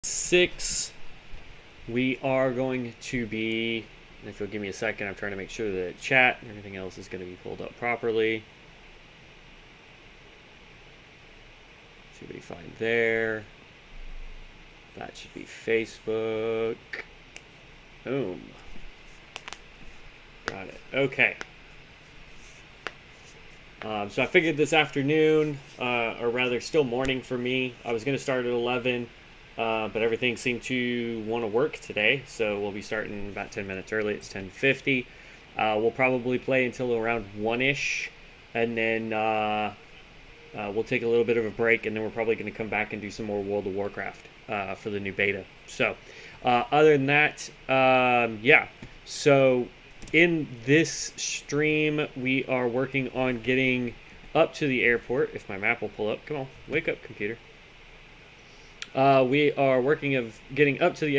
6, we are going to be, if you'll give me a second, I'm trying to make sure that chat and everything else is going to be pulled up properly. Should be fine there. That should be Facebook. Boom. Got it. Okay. So I figured this afternoon, or rather still morning for me, I was going to start at 11, but everything seemed to want to work today, so we'll be starting about 10 minutes early. It's 10:50. We'll probably play until around 1-ish, and then we'll take a little bit of a break, and then we're probably going to come back and do some more World of Warcraft for the new beta. So other than that, yeah. So in this stream, we are working on getting up to the airport. If my map will pull up. Come on, wake up, computer. We are working of getting up to the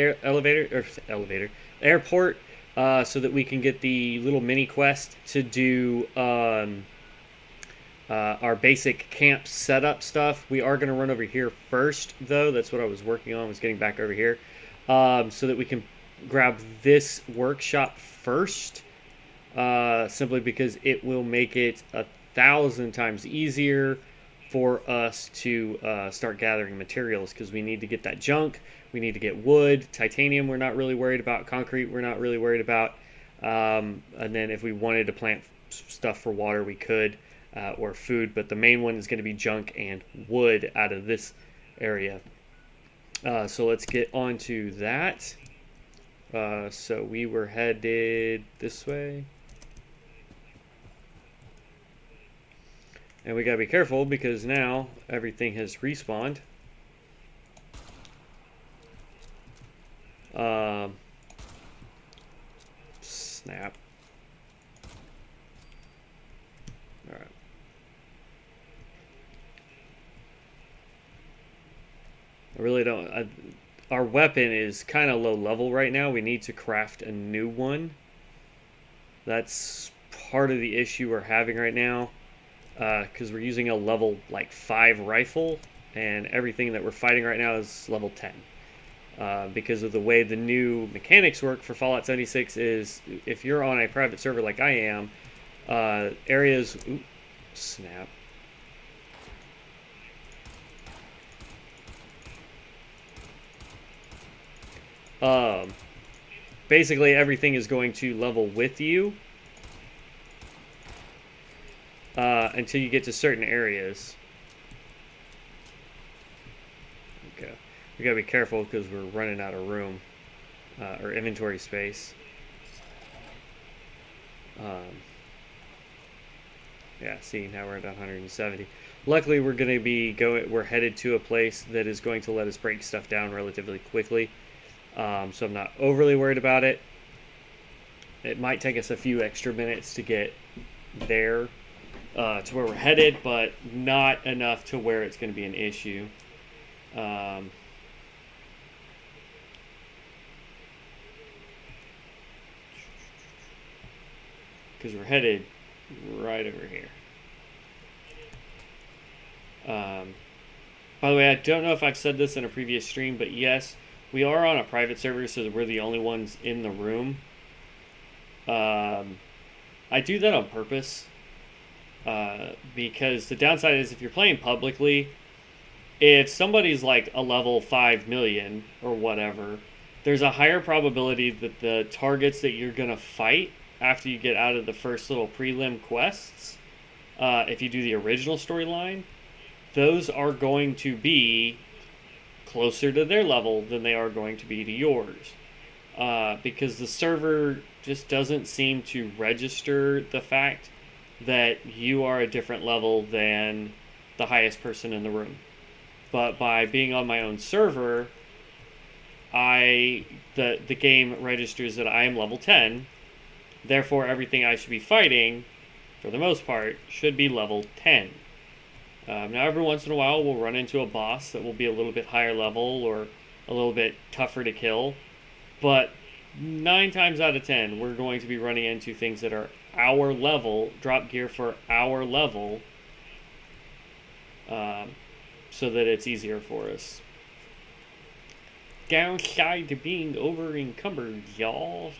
airport, so that we can get the little mini quest to do our basic camp setup stuff. We are going to run over here first, though. That's what I was working on, was getting back over here, so that we can grab this workshop first, simply because it will make it 1,000 times easier for us to start gathering materials, because we need to get that junk. We need to get wood. Titanium we're not really worried about. Concrete we're not really worried about. And then if we wanted to plant stuff for water, we could, or food, but the main one is going to be junk and wood out of this area. So let's get on to that. So we were headed this way. And we gotta be careful because now everything has respawned. Snap. Alright. I really don't... our weapon is kind of low level right now. We need to craft a new one. That's part of the issue we're having right now. Because we're using a level like 5 rifle, and everything that we're fighting right now is level 10. Because of the way the new mechanics work for Fallout 76 is, if you're on a private server like I am, areas... Ooh, snap. Basically everything is going to level with you. Until you get to certain areas. Okay. We gotta be careful because we're running out of room, or inventory space. Yeah, see, now we're at 170. Luckily, we're headed to a place that is going to let us break stuff down relatively quickly. So I'm not overly worried about it. It might take us a few extra minutes to get there, to where we're headed, but not enough to where it's going to be an issue. Because we're headed right over here. By the way, I don't know if I've said this in a previous stream, but yes, we are on a private server, so that we're the only ones in the room. I do that on purpose. Because the downside is, if you're playing publicly, if somebody's like a level 5 million or whatever, there's a higher probability that the targets that you're going to fight after you get out of the first little prelim quests, if you do the original storyline, those are going to be closer to their level than they are going to be to yours. Because the server just doesn't seem to register the fact that you are a different level than the highest person in the room. But by being on my own server, the game registers that I am level 10. Therefore, everything I should be fighting, for the most part, should be level 10. Now, every once in a while, we'll run into a boss that will be a little bit higher level or a little bit tougher to kill. But 9 times out of 10, we're going to be running into things that are our level, drop gear for our level, so that it's easier for us. downside to being over encumbered, y'all.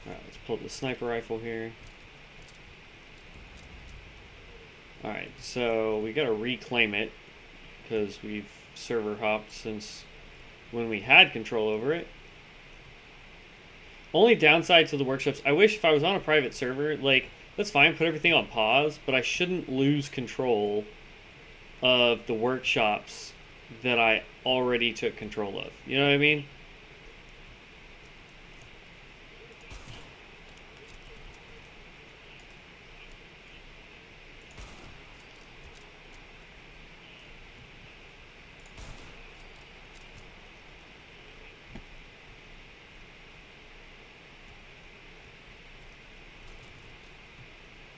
Alright, let's pull the sniper rifle here. Alright, so we gotta reclaim it because we've server hopped since when we had control over it. Only downside to the workshops, I wish if I was on a private server, like, that's fine, put everything on pause, but I shouldn't lose control of the workshops that I already took control of. You know what I mean?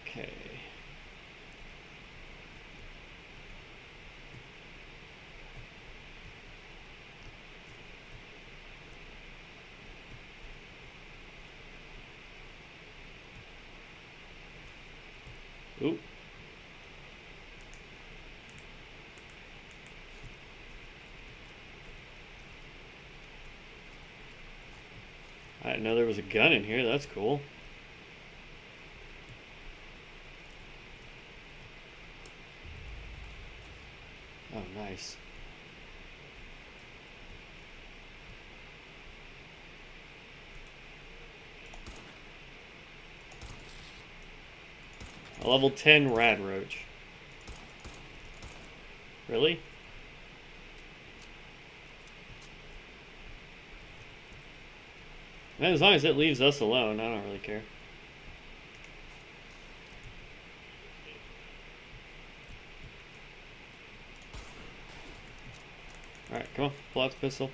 Okay. Ooh. I didn't know there was a gun in here. That's cool. Oh, nice. A level 10 rad roach. Really? Man, as long as it leaves us alone, I don't really care. Alright, come on, pull out the pistol.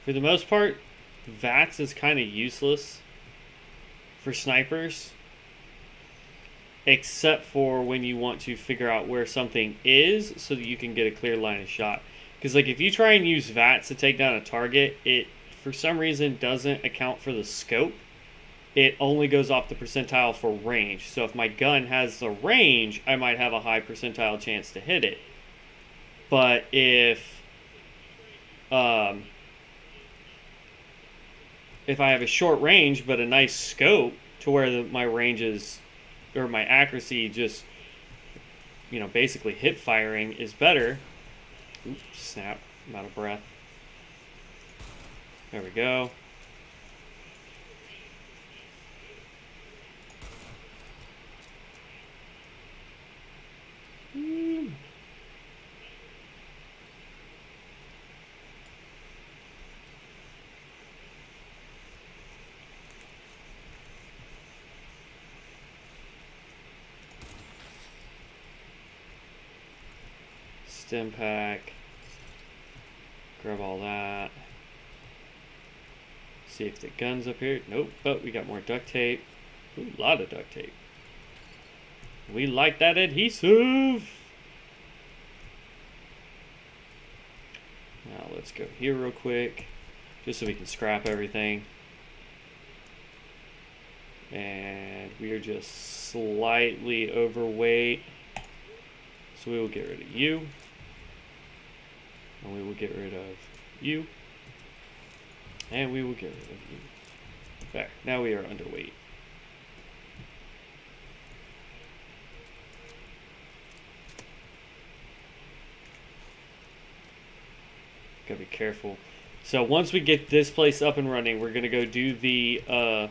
For the most part, VATS is kind of useless for snipers, except for when you want to figure out where something is so that you can get a clear line of shot. Because like if you try and use VATS to take down a target, it for some reason doesn't account for the scope. It only goes off the percentile for range. So if my gun has the range, I might have a high percentile chance to hit it. But if I have a short range but a nice scope to where my range is, or my accuracy just, basically hip firing is better. Oops, snap, I'm out of breath. There we go. Stim pack. Grab all that. See if the gun's up here. Nope, but we got more duct tape. Ooh, a lot of duct tape. We like that adhesive. Now let's go here real quick, just so we can scrap everything. And we are just slightly overweight, so we will get rid of you. And we will get rid of you. And we will get rid of you. There, now we are underweight. Gotta be careful. So once we get this place up and running, we're going to go do the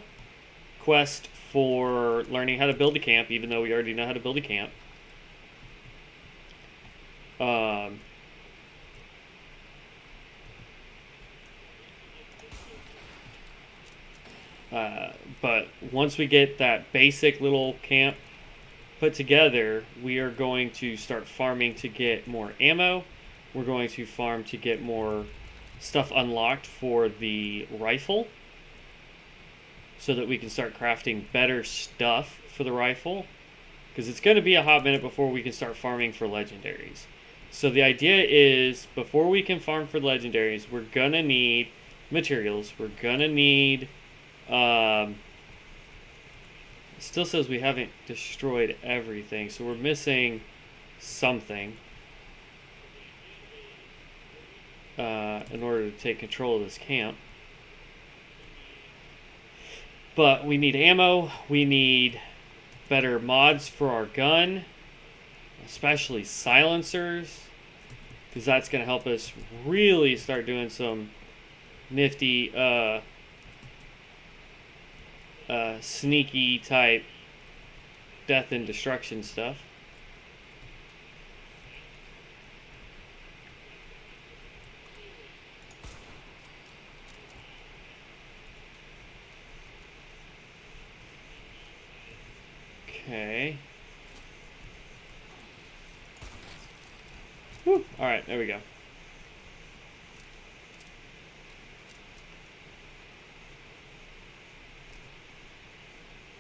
quest for learning how to build a camp, even though we already know how to build a camp. But once we get that basic little camp put together, we are going to start farming to get more ammo. We're going to farm to get more stuff unlocked for the rifle so that we can start crafting better stuff for the rifle, because it's going to be a hot minute before we can start farming for legendaries. So the idea is, before we can farm for legendaries, we're going to need materials. We're going to need... it still says we haven't destroyed everything, so we're missing something in order to take control of this camp. But we need ammo, we need better mods for our gun, especially silencers, because that's going to help us really start doing some nifty sneaky type death and destruction stuff. Okay. Whew. All right, there we go.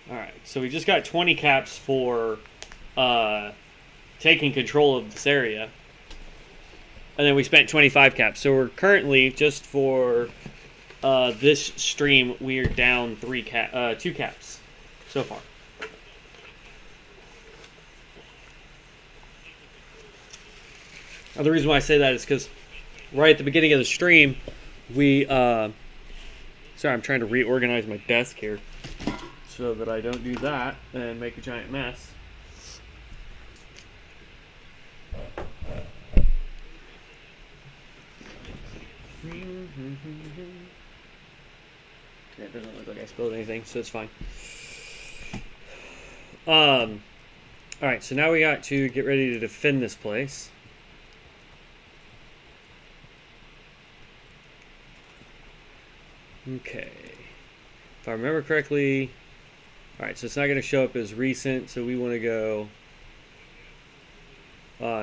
Alright, so we just got 20 caps for taking control of this area. And then we spent 25 caps. So we're currently, just for this stream, we're down 2 caps so far. Now, the reason why I say that is because right at the beginning of the stream, we... sorry, I'm trying to reorganize my desk here so that I don't do that and make a giant mess. It doesn't look like I spilled anything, so it's fine. Alright, so now we got to get ready to defend this place. Okay. If I remember correctly... Alright, so it's not going to show up as recent, so we want to go...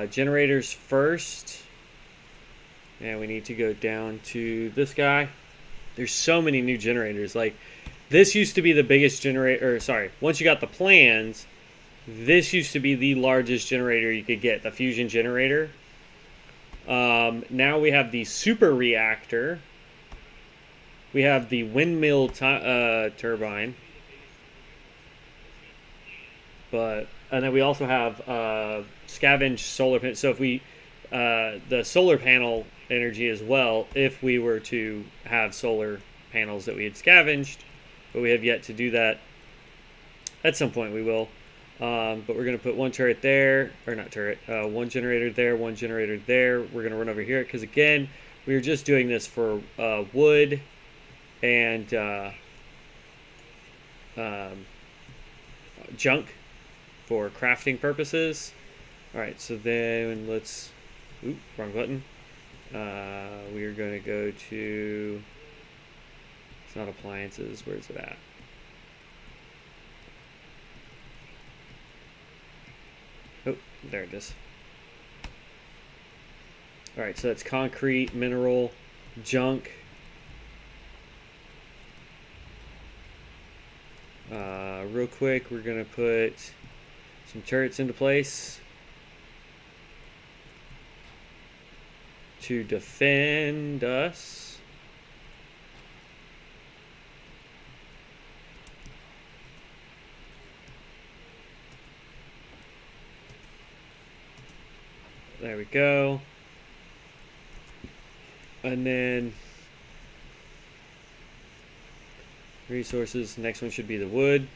generators first. And we need to go down to this guy. There's so many new generators. Like, this used to be the biggest generator... Or, sorry, once you got the plans, this used to be the largest generator you could get, the fusion generator. Now we have the super reactor. We have the windmill turbine. And then we also have scavenge solar panel. So if we... the solar panel energy as well, if we were to have solar panels that we had scavenged, but we have yet to do that. At some point we will. But we're going to put one turret there, or not turret, one generator there, one generator there. We're going to run over here, because again, we were just doing this for wood and junk for crafting purposes. Alright, so then let's... Oop, wrong button. We are going to go to... It's not appliances. Where's it at? Oh, there it is. Alright, so that's concrete, mineral, junk. Real quick, we're going to put some turrets into place to defend us. There we go. And then resources, next one should be the wood.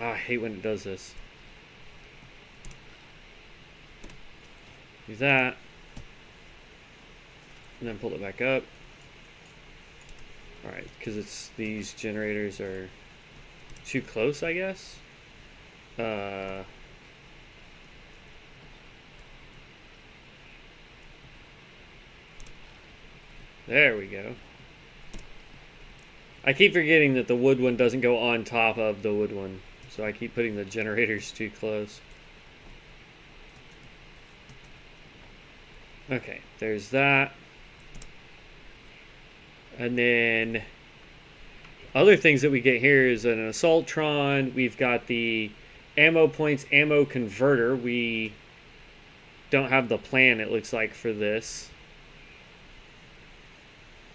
Oh, I hate when it does this. Do that. and then pull it back up. All right, because it's these generators are too close, I guess. There we go. I keep forgetting that the wood one doesn't go on top of the wood one, so I keep putting the generators too close. Okay, there's that. And then other things that we get here is an Assaultron. We've got the ammo points, ammo converter. We don't have the plan, it looks like, for this.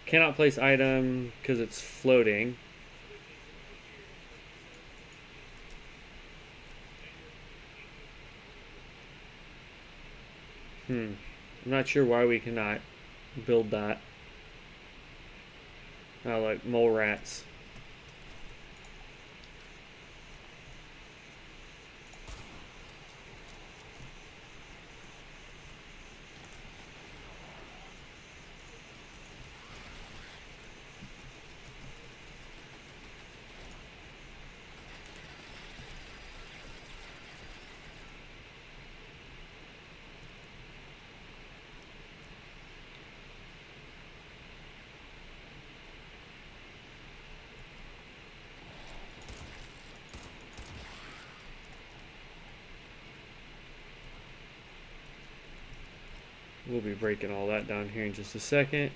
Cannot place item because it's floating. I'm not sure why we cannot build that. Oh, like mole rats. We'll be breaking all that down here in just a second.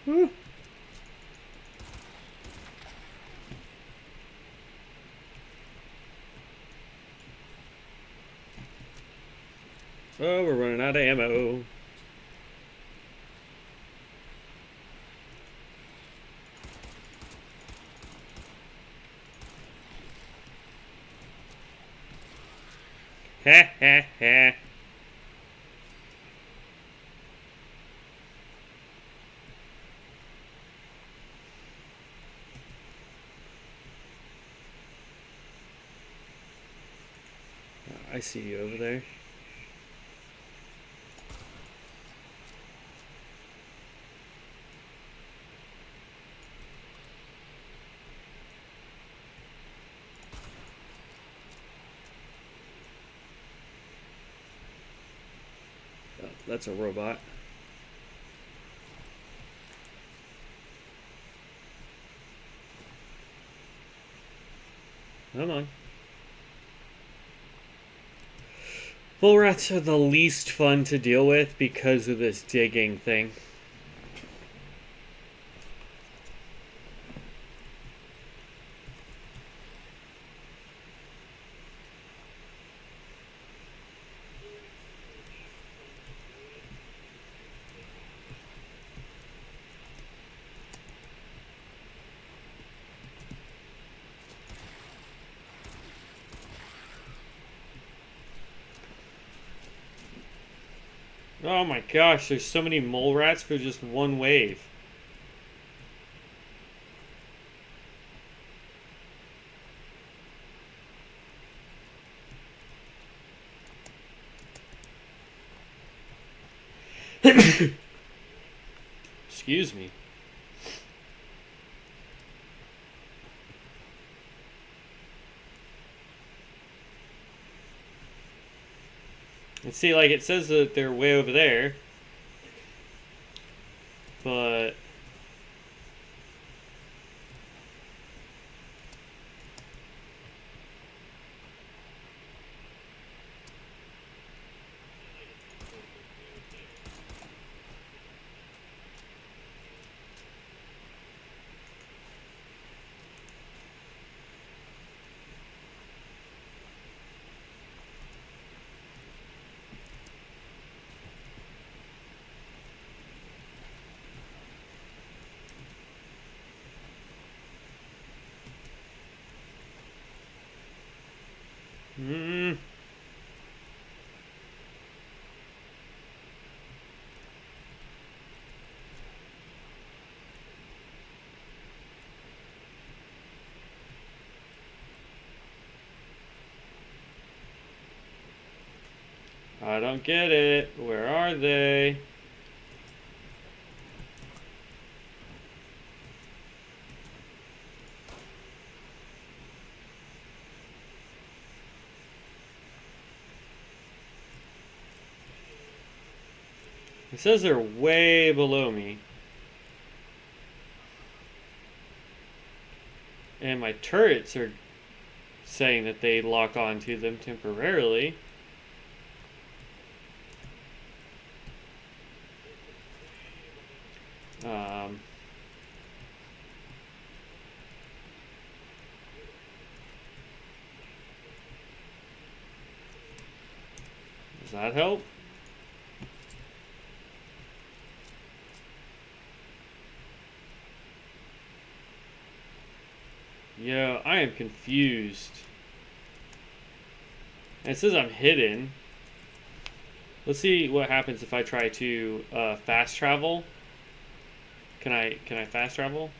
Woo. Oh, we're running out of ammo. Ha ha ha. I see you over there. Oh, that's a robot. Come on. Bull rats are the least fun to deal with because of this digging thing. Oh my gosh, there's so many mole rats for just one wave. Excuse me. And see, like, it says that they're way over there. But... Mm. I don't get it. Where are they? It says they're way below me. And my turrets are saying that they lock onto them temporarily. Does that help? Yo, I am confused. And it says I'm hidden. Let's see what happens if I try to fast travel. Can I fast travel?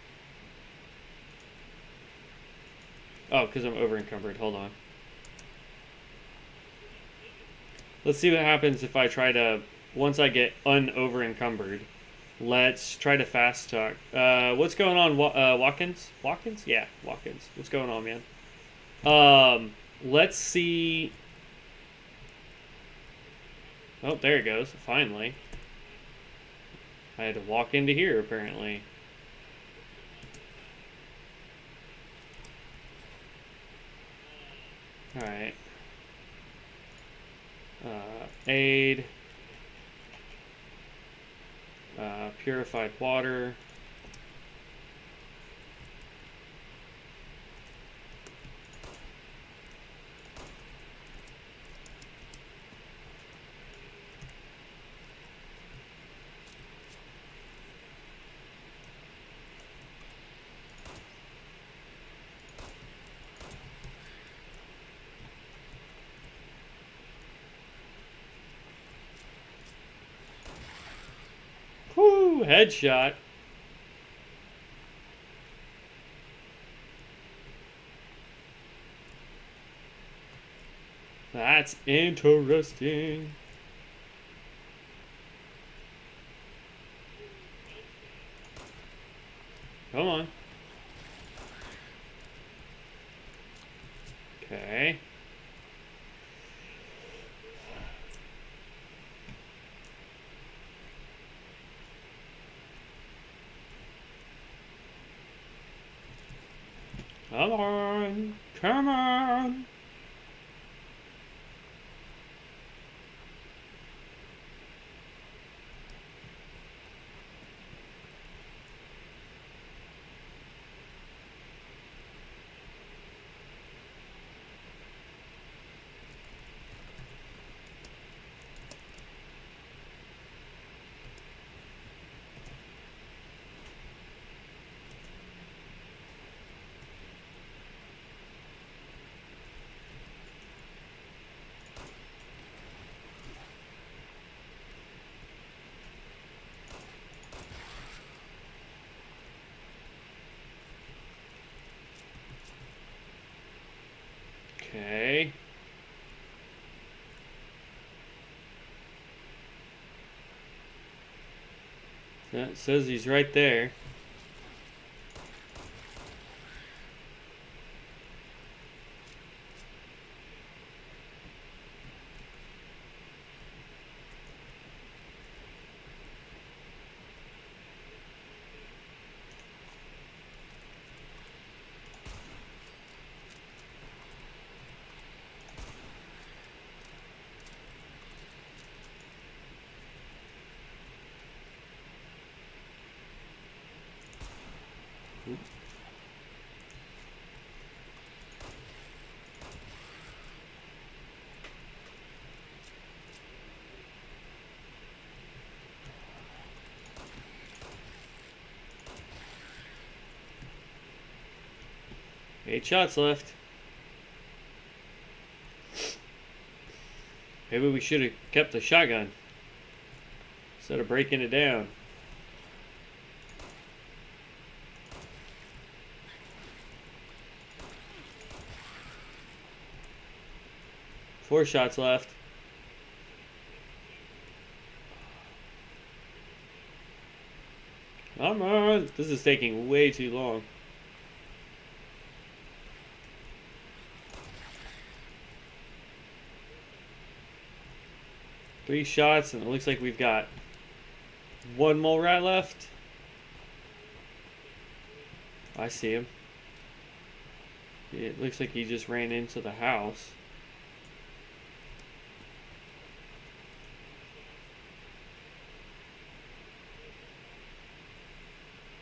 Oh, because I'm over encumbered. Hold on. Let's see what happens if I try to, once I get over encumbered. Let's try to fast talk. What's going on, Watkins? Watkins? Yeah, Watkins. What's going on, man? Let's see. Oh, there it goes. Finally. I had to walk into here, apparently. Alright. Aid. Purified water. Whoo! Headshot. That's interesting. Come on. Okay. Come on. Come on. Okay. That says he's right there. Eight shots left. Maybe we should have kept the shotgun instead of breaking it down. Four shots left. Come on. This is taking way too long. Three shots, and it looks like we've got one mole rat left. I see him. It looks like he just ran into the house.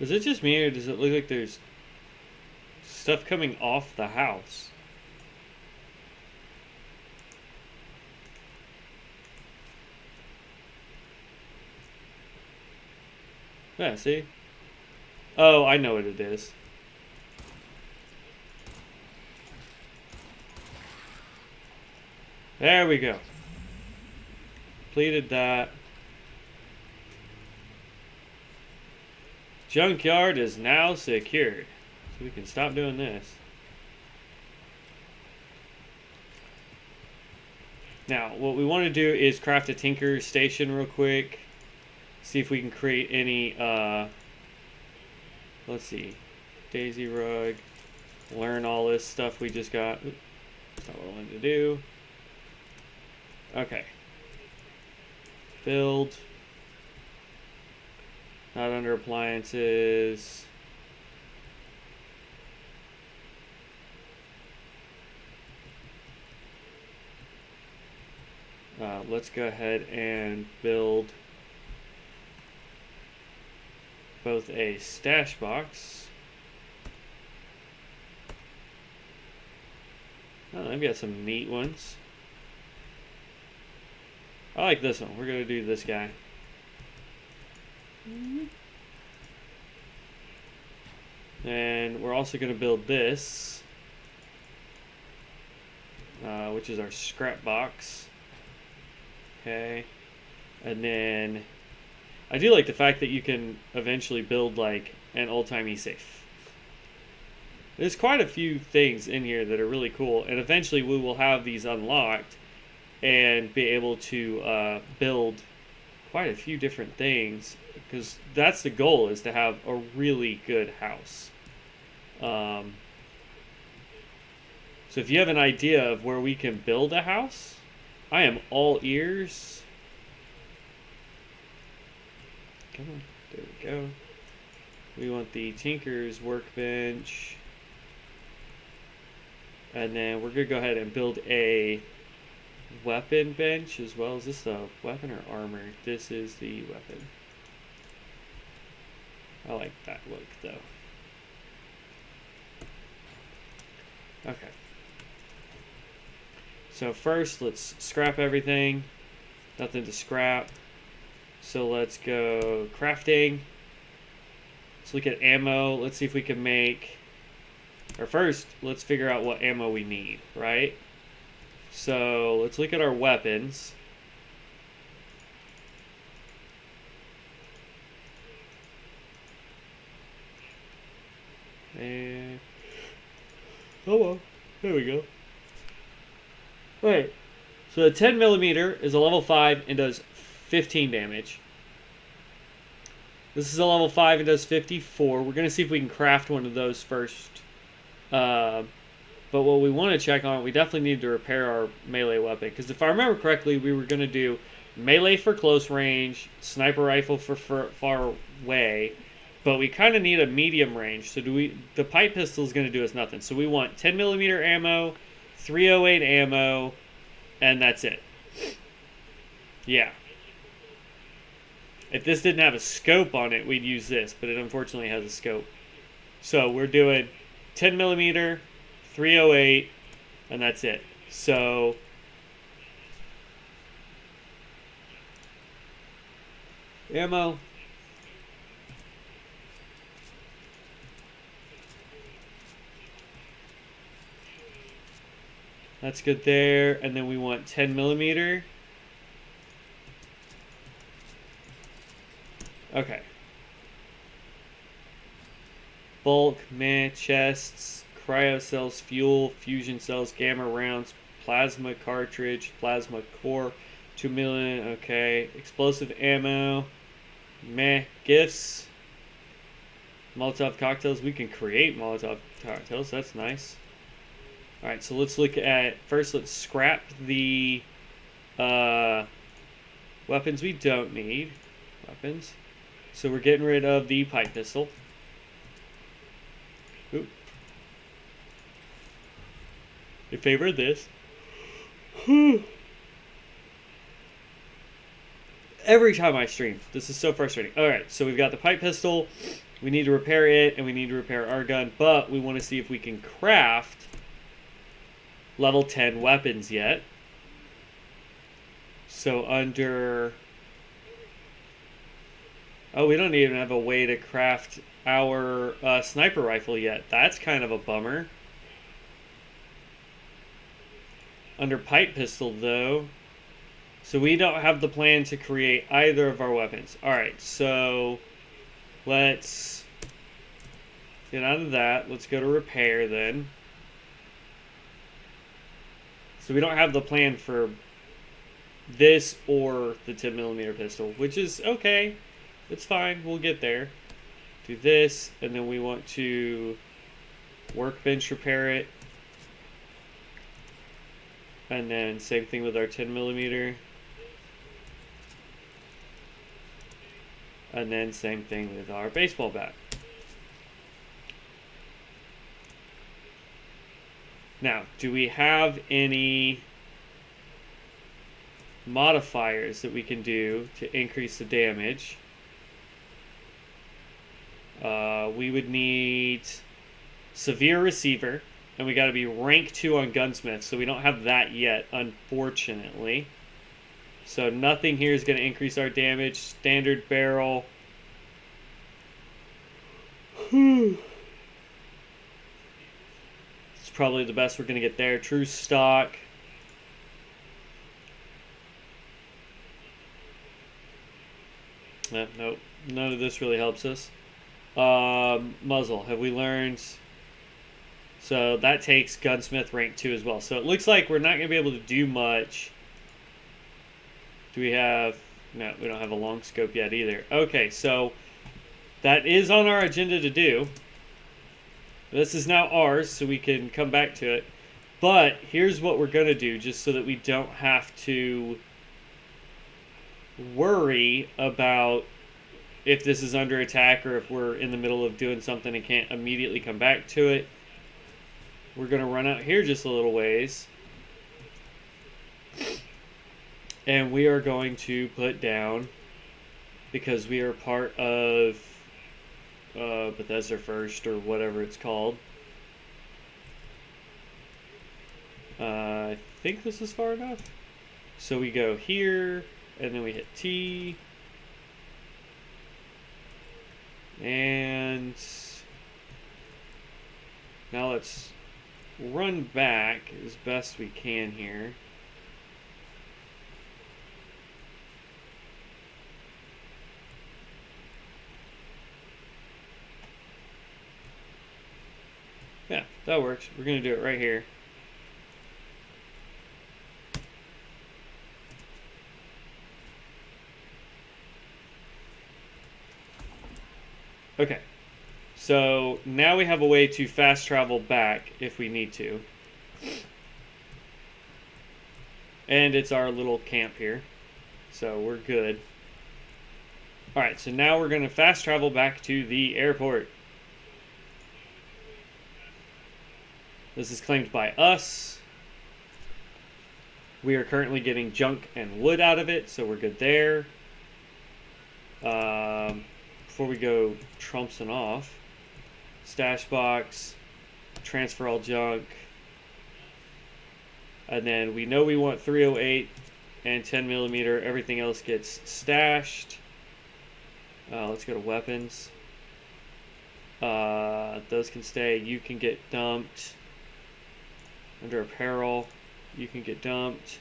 Is it just me, or does it look like there's stuff coming off the house? Yeah, see? Oh, I know what it is. There we go. Completed that. Junkyard is now secured. So we can stop doing this. Now, what we want to do is craft a tinker station real quick. See if we can create any, let's see. Daisy rug. Learn all this stuff we just got. Oops, that's not what I wanted to do. Okay. Build. Not under appliances. Let's go ahead and build both a stash box. Oh, I've got some neat ones. I like this one. We're going to do this guy. And we're also going to build this, which is our scrap box. Okay. And then I do like the fact that you can eventually build like an old-timey safe. There's quite a few things in here that are really cool, and eventually we will have these unlocked and be able to build quite a few different things, because that's the goal, is to have a really good house. So if you have an idea of where we can build a house, I am all ears. Come on, there we go. We want the Tinker's Workbench. And then we're going to go ahead and build a weapon bench as well. Is this the weapon or armor? This is the weapon. I like that look though. Okay. So first let's scrap everything. Nothing to scrap. So let's go crafting. Let's look at ammo. Let's see if we can make, or first let's figure out what ammo we need, right? So let's look at our weapons. And oh well, there we go. Alright, so a 10 millimeter is a level 5 and does 15 damage. This is a level 5 and does 54. We're going to see if we can craft one of those first. But what we want to check on, we definitely need to repair our melee weapon. Because if I remember correctly, we were going to do melee for close range, sniper rifle for far away. But we kind of need a medium range. So the pipe pistol is going to do us nothing. So we want 10 millimeter ammo, 308 ammo, and that's it. Yeah. If this didn't have a scope on it, we'd use this, but it unfortunately has a scope. So we're doing 10 millimeter, 308, and that's it. So ammo. That's good there. And then we want 10 millimeter. Okay. Bulk, chests, cryo cells, fuel, fusion cells, gamma rounds, plasma cartridge, plasma core, 2 million, okay. Explosive ammo, gifts. Molotov cocktails. We can create Molotov cocktails. That's nice. All right, so let's look at first. Let's scrap the weapons we don't need. Weapons. So we're getting rid of the pipe pistol. Oop. In favor of this. Every time I stream, this is so frustrating. All right, so we've got the pipe pistol. We need to repair it, and we need to repair our gun, but we want to see if we can craft level 10 weapons yet. So under... Oh, we don't even have a way to craft our sniper rifle yet. That's kind of a bummer. Under pipe pistol, though... So we don't have the plan to create either of our weapons. Alright, so... Let's get out of that. Let's go to repair, then. So we don't have the plan for this or the 10mm pistol, which is okay. It's fine. We'll get there. Do this, and then we want to workbench repair it. And then same thing with our 10mm. And then same thing with our baseball bat. Now, do we have any modifiers that we can do to increase the damage? We would need severe receiver, and we got to be rank 2 on gunsmith, so we don't have that yet, unfortunately. So nothing here is going to increase our damage. Standard barrel. It's probably the best we're going to get there. True stock. Nope. None of this really helps us. Muzzle. Have we learned? So that takes gunsmith rank 2 as well. So it looks like we're not going to be able to do much. Do we have... No, we don't have a long scope yet either. Okay, so that is on our agenda to do. This is now ours, so we can come back to it. But here's what we're going to do, just so that we don't have to worry about if this is under attack or if we're in the middle of doing something and can't immediately come back to it. We're going to run out here just a little ways. And we are going to put down, because we are part of Bethesda First or whatever it's called. I think this is far enough. So we go here, and then we hit T. And now let's run back as best we can here. Yeah, that works. We're going to do it right here. Okay. So now we have a way to fast travel back if we need to. And it's our little camp here. So we're good. Alright, so now we're going to fast travel back to the airport. This is claimed by us. We are currently getting junk and wood out of it, so we're good there. Before we go trumpsing off, stash box, transfer all junk, and then we know we want 308 and 10mm. Everything else gets stashed. Let's go to weapons. Those can stay. You can get dumped. Under apparel, you can get dumped.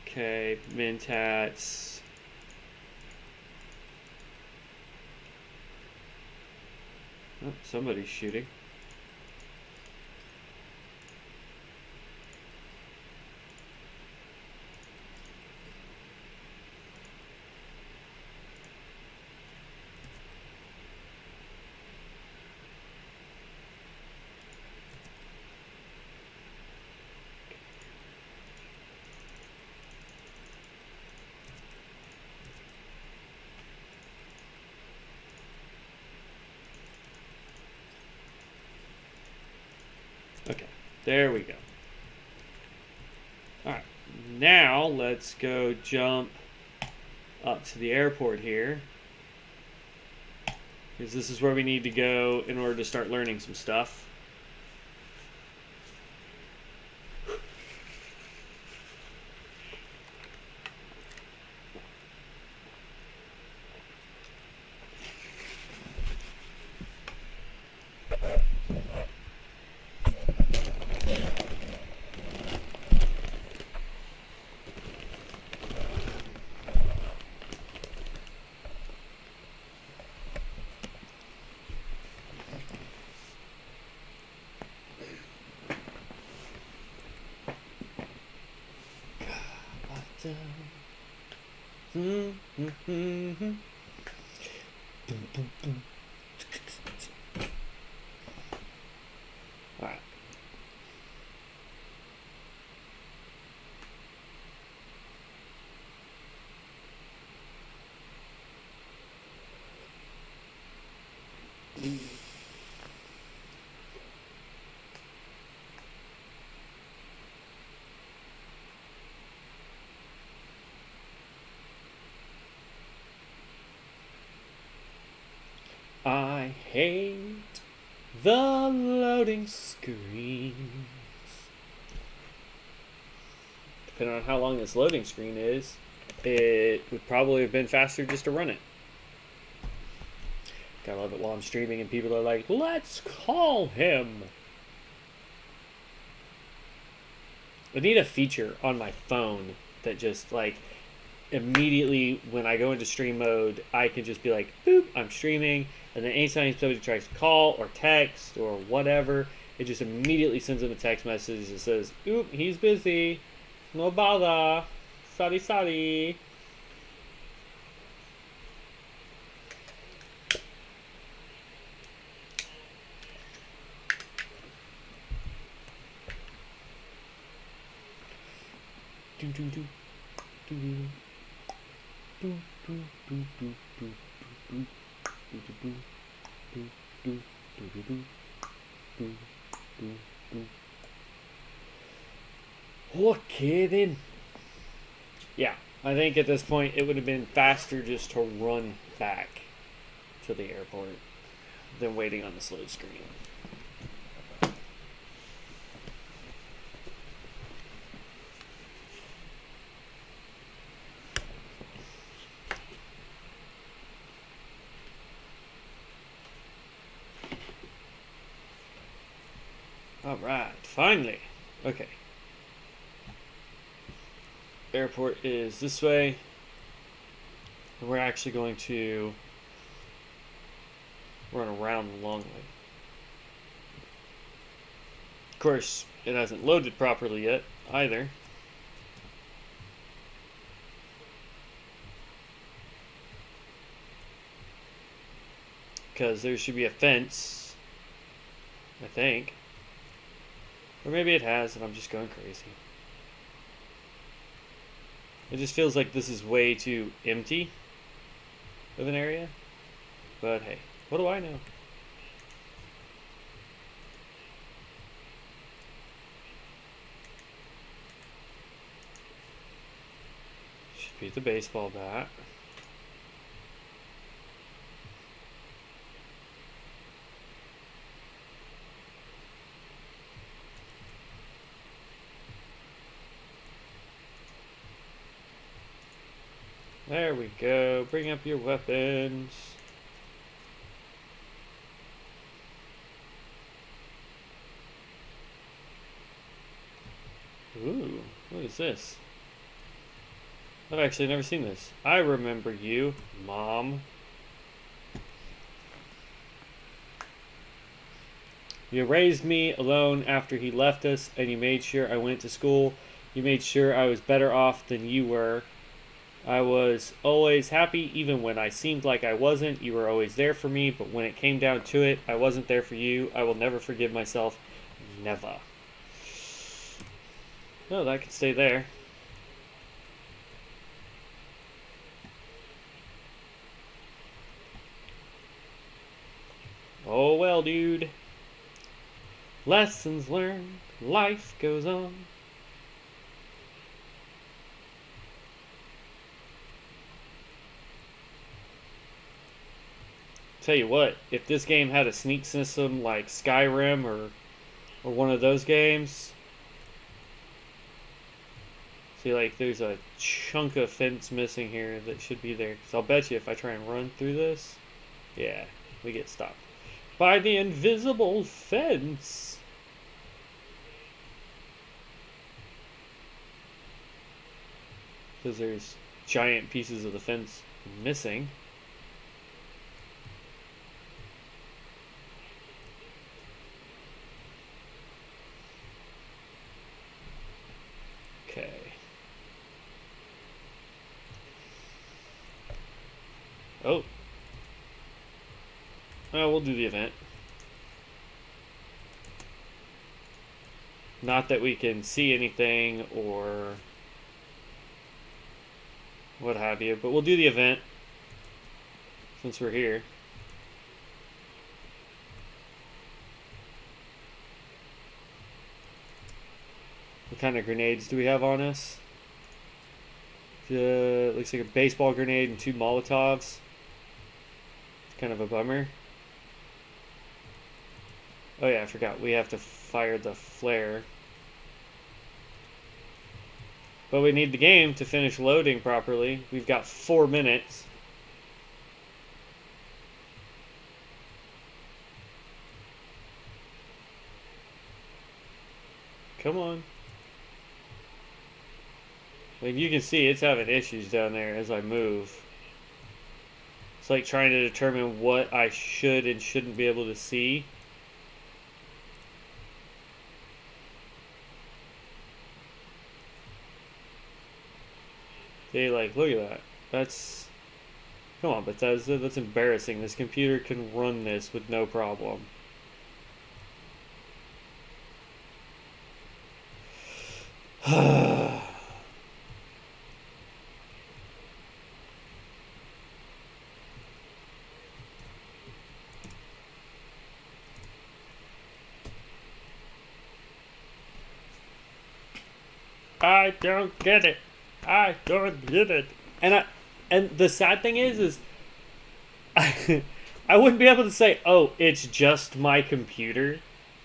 Okay, Mentats. Oh, somebody's shooting. There we go. Alright, now let's go jump up to the airport here. Because this is where we need to go in order to start learning some stuff. Alright. I hate the loading screens. Depending on how long this loading screen is, it would probably have been faster just to run it. Gotta love it while I'm streaming and people are like, let's call him. I need a feature on my phone that just like immediately when I go into stream mode, I can just be like, boop, I'm streaming. And then anytime somebody tries to call or text or whatever, it just immediately sends them a text message that says, oop, he's busy. No bother. Sorry, sorry. Okay then. Yeah, I think at this point it would have been faster just to run back to the airport than waiting on this load screen. Alright, finally. Okay. Airport is this way. And we're actually going to run around the long way. Of course, it hasn't loaded properly yet either. Because there should be a fence, I think. Or maybe it has and I'm just going crazy. It just feels like this is way too empty of an area. But hey, what do I know? Should be the baseball bat. There we go. Bring up your weapons. Ooh, what is this? I've actually never seen this. I remember you, Mom. You raised me alone after he left us, and you made sure I went to school. You made sure I was better off than you were. I was always happy even when I seemed like I wasn't. You were always there for me, but when it came down to it, I wasn't there for you. I will never forgive myself. Never. No, that could stay there. Oh well, dude. Lessons learned. Life goes on. Tell you what, if this game had a sneak system like Skyrim or one of those games, see, like, there's a chunk of fence missing here that should be there. Because I'll bet you if I try and run through this, yeah, we get stopped by the invisible fence. Because there's giant pieces of the fence missing. Okay. Oh. We'll do the event. Not that we can see anything or what have you, but we'll do the event since we're here. What kind of grenades do we have on us? Looks like a baseball grenade and 2 Molotovs. It's kind of a bummer. Oh yeah, I forgot. We have to fire the flare. But we need the game to finish loading properly. We've got 4 minutes. Come on. Like, you can see it's having issues down there as I move. It's like trying to determine what I should and shouldn't be able to see. They like, look at that. That's... Come on, Bethesda, that's embarrassing. This computer can run this with no problem. I don't get it. I don't get it. And the sad thing is I wouldn't be able to say, oh, it's just my computer,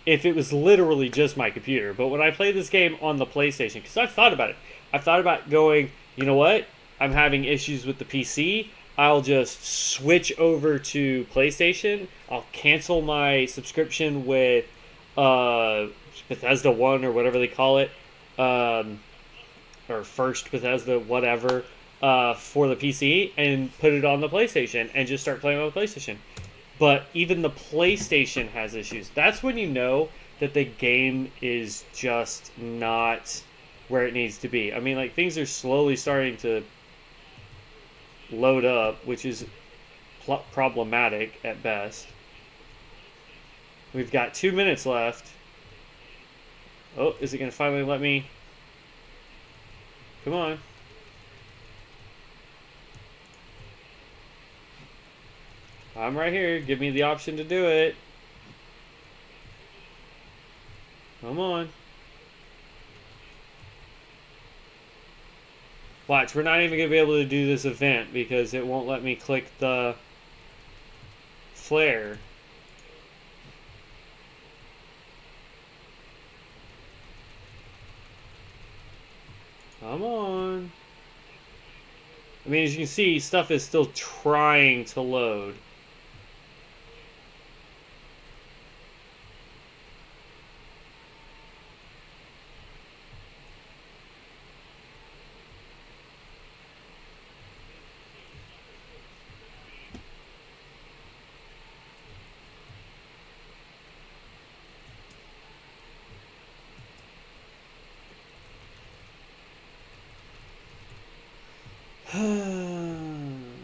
if it was literally just my computer. But when I play this game on the PlayStation, because I've thought about it, I've thought about going, you know what? I'm having issues with the PC. I'll just switch over to PlayStation. I'll cancel my subscription with Bethesda One or whatever they call it. Or First Bethesda, whatever, for the PC and put it on the PlayStation and just start playing on the PlayStation. But even the PlayStation has issues. That's when you know that the game is just not where it needs to be. I mean, like, things are slowly starting to load up, which is problematic at best. We've got 2 minutes left. Oh, is it going to finally let me... Come on. I'm right here. Give me the option to do it. Come on. Watch, we're not even going to be able to do this event because it won't let me click the flare. Come on. I mean, as you can see, stuff is still trying to load.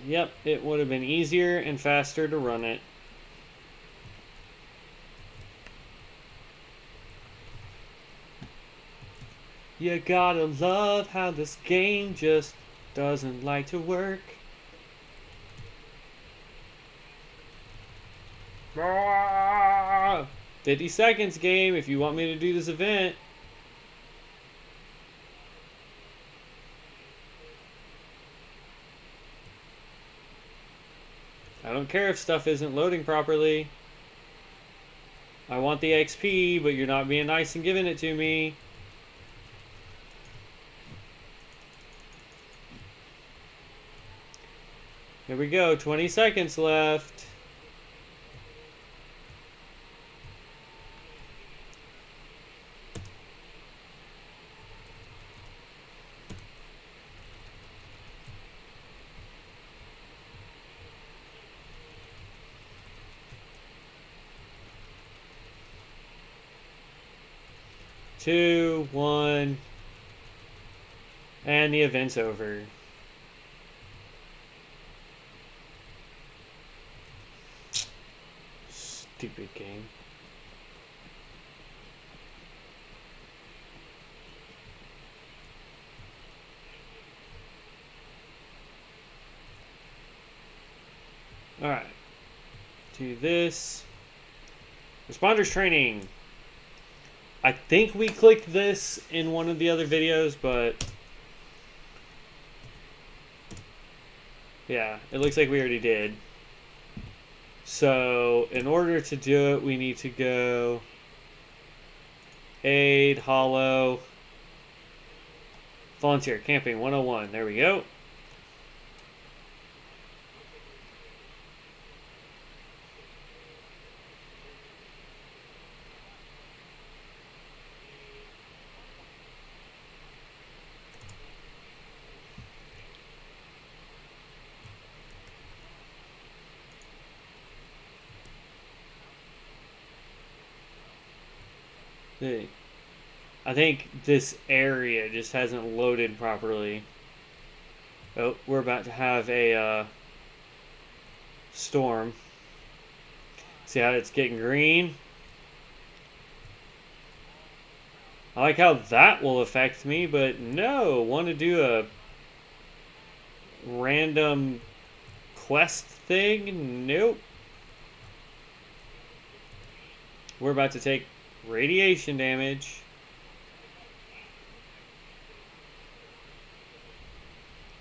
Yep, it would have been easier and faster to run it. You gotta love how this game just doesn't like to work. Ah! 50 seconds, game, if you want me to do this event. I don't care if stuff isn't loading properly. I want the XP, but you're not being nice and giving it to me. Here we go, 20 seconds left. Two, one, and the event's over. Stupid game. Alright. Do this. Responders training. I think we clicked this in one of the other videos, but yeah, it looks like we already did. So in order to do it, we need to go aid, hollow, volunteer, camping 101. There we go. I think this area just hasn't loaded properly. Oh, we're about to have a storm. See how it's getting green? I like how that will affect me, but no. Want to do a random quest thing? Nope. We're about to take radiation damage.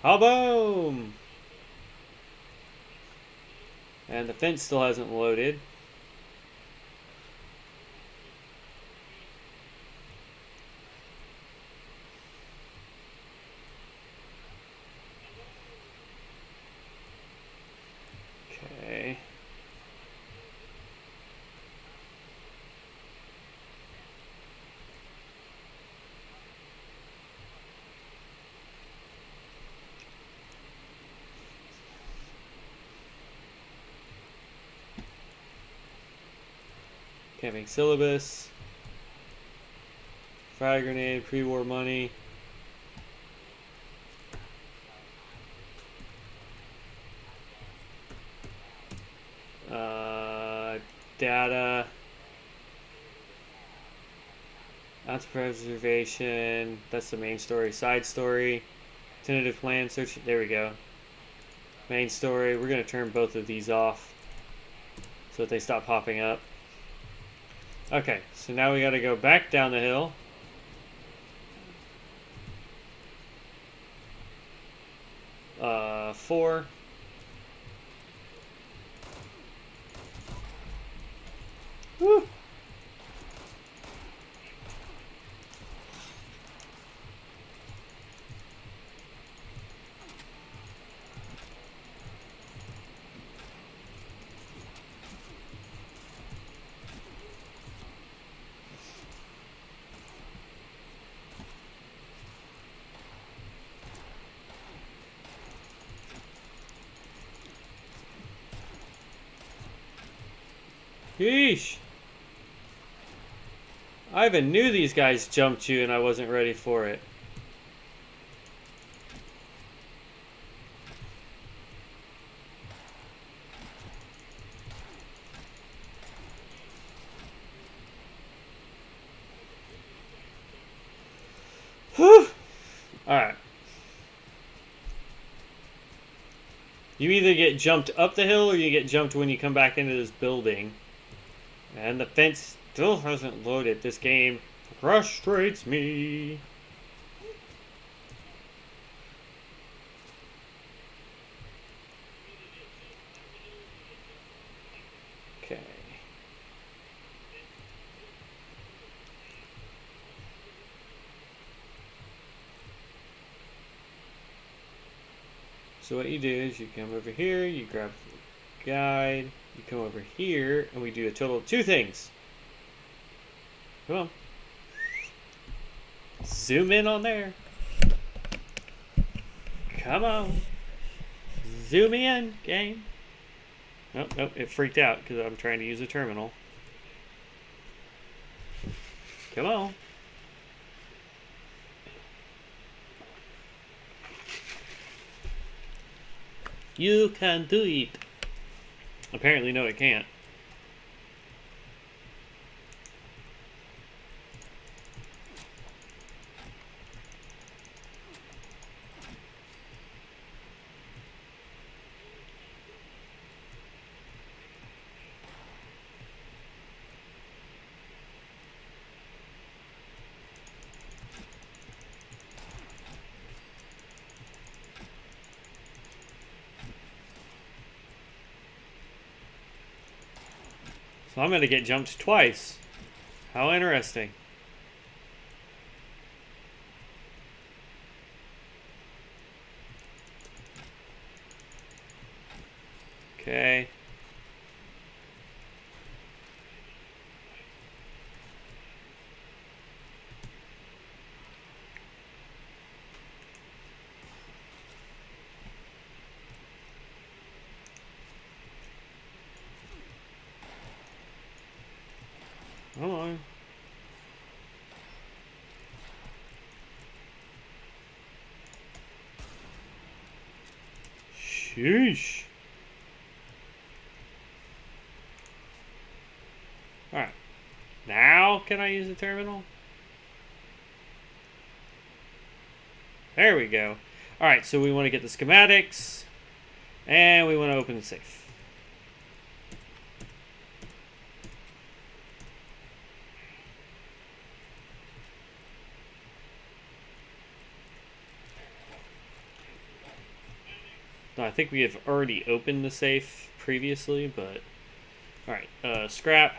Boom! And the fence still hasn't loaded. Okay. Camping syllabus. Frag grenade, pre-war money. Data. Ounce preservation. That's the main story. Side story. Tentative plan. Search. There we go. Main story. We're going to turn both of these off so that they stop popping up. Okay, so now we got to go back down the hill. Four. Woo! Yeesh! I even knew these guys jumped you and I wasn't ready for it. Whew! Alright. You either get jumped up the hill or you get jumped when you come back into this building. And the fence still hasn't loaded. This game frustrates me. Okay. So what you do is you come over here, you grab the guide, you come over here, and we do a total of 2 things. Come on. Zoom in on there. Come on. Zoom in, game. Nope, nope, it freaked out because I'm trying to use a terminal. Come on. You can do it. Apparently, no, it can't. So I'm going to get jumped twice. How interesting. Okay. Come on. Sheesh. Alright. Now can I use the terminal? There we go. Alright, so we want to get the schematics. And we want to open the safe. No, I think we have already opened the safe previously, but... Alright, scrap.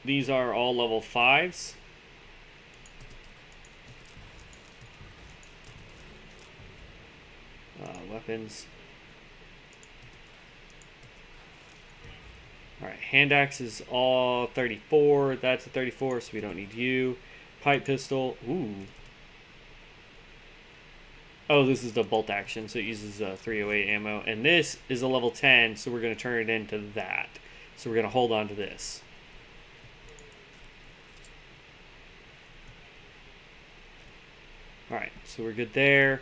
These are all level 5s. Weapons. Alright, hand axe is all 34. That's a 34, so we don't need you. Pipe pistol. Ooh. Oh, this is the bolt action, so it uses 308 ammo. And this is a level 10, so we're going to turn it into that. So we're going to hold on to this. Alright, so we're good there.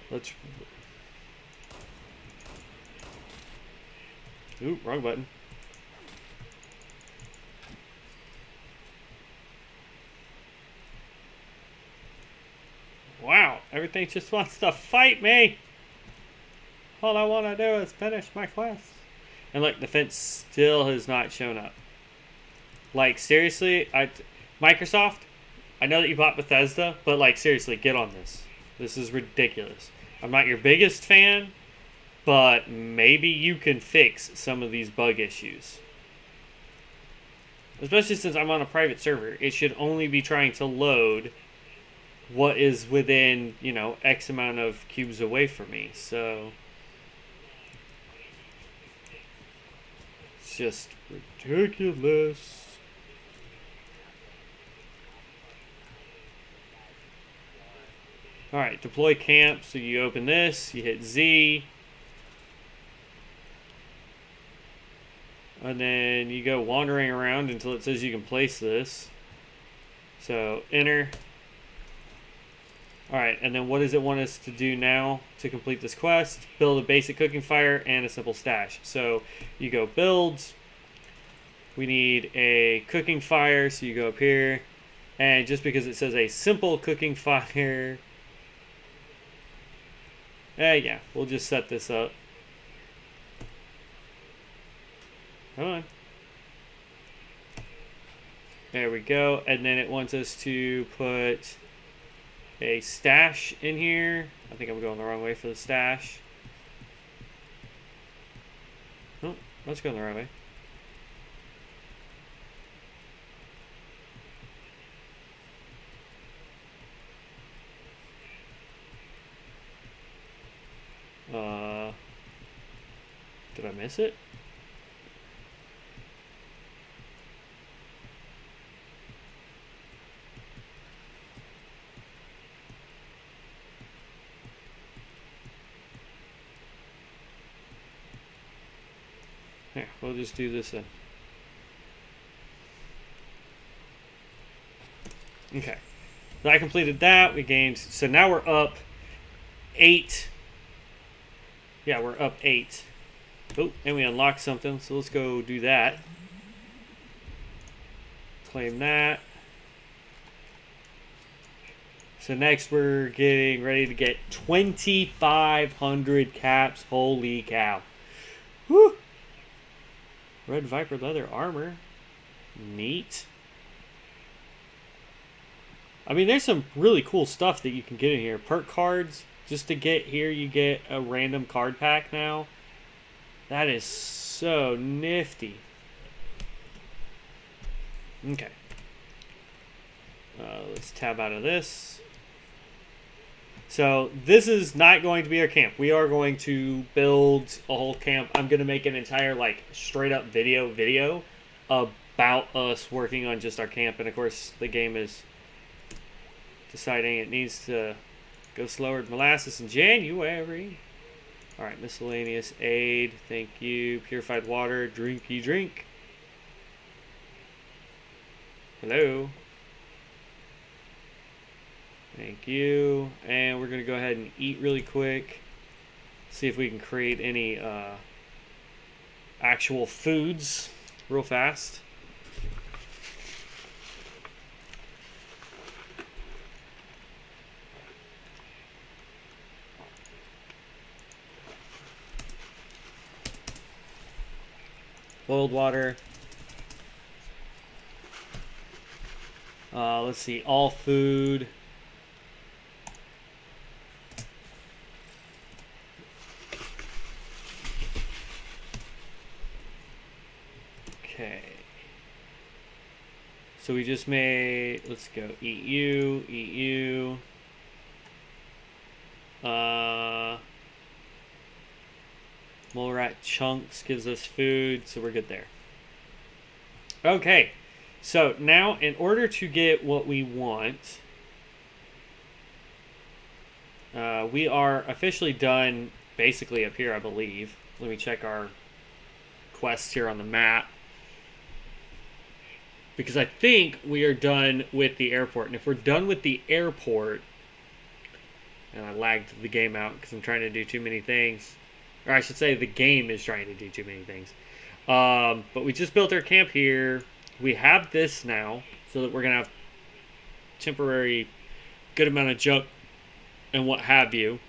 Let's... Ooh, wrong button. Wow, everything just wants to fight me. All I want to do is finish my quest. And look, the fence still has not shown up. Like, seriously, Microsoft, I know that you bought Bethesda, but like, seriously, get on this. This is ridiculous. I'm not your biggest fan, but maybe you can fix some of these bug issues. Especially since I'm on a private server. It should only be trying to load what is within, you know, X amount of cubes away from me. So it's just ridiculous. Alright, deploy camp. So you open this, you hit Z. And then you go wandering around until it says you can place this. So enter. Alright, and then what does it want us to do now to complete this quest? Build a basic cooking fire and a simple stash. So you go build. We need a cooking fire, so you go up here. And just because it says a simple cooking fire, yeah, we'll just set this up. Come on. There we go. And then it wants us to put a stash in here. I think I'm going the wrong way for the stash. Oh, let's go the right way. Did I miss it? Here, we'll just do this then. Okay. So I completed that. We gained. So now we're up 8. Yeah, we're up 8. Oh, and we unlocked something. So let's go do that. Claim that. So next we're getting ready to get 2,500 caps. Holy cow. Whew. Red Viper leather armor. Neat. I mean, there's some really cool stuff that you can get in here. Perk cards. Just to get here, you get a random card pack now. That is so nifty. Okay. Let's tab out of this. So this is not going to be our camp. We are going to build a whole camp. I'm going to make an entire like straight up video about us working on just our camp. And of course the game is deciding it needs to go slower than molasses in January. Alright, miscellaneous aid. Thank you. Purified water. Drink ye drink. Hello. Thank you. And we're going to go ahead and eat really quick. See if we can create any actual foods real fast. Boiled water. Let's see. All food. Okay. So we just made, let's go, eat you. Mole rat chunks gives us food, so we're good there. Okay, so now in order to get what we want, we are officially done basically up here, I believe. Let me check our quests here on the map. Because I think we are done with the airport. And if we're done with the airport, and I lagged the game out because I'm trying to do too many things. Or I should say the game is trying to do too many things. But we just built our camp here. We have this now, so that we're going to have temporary good amount of junk and what have you.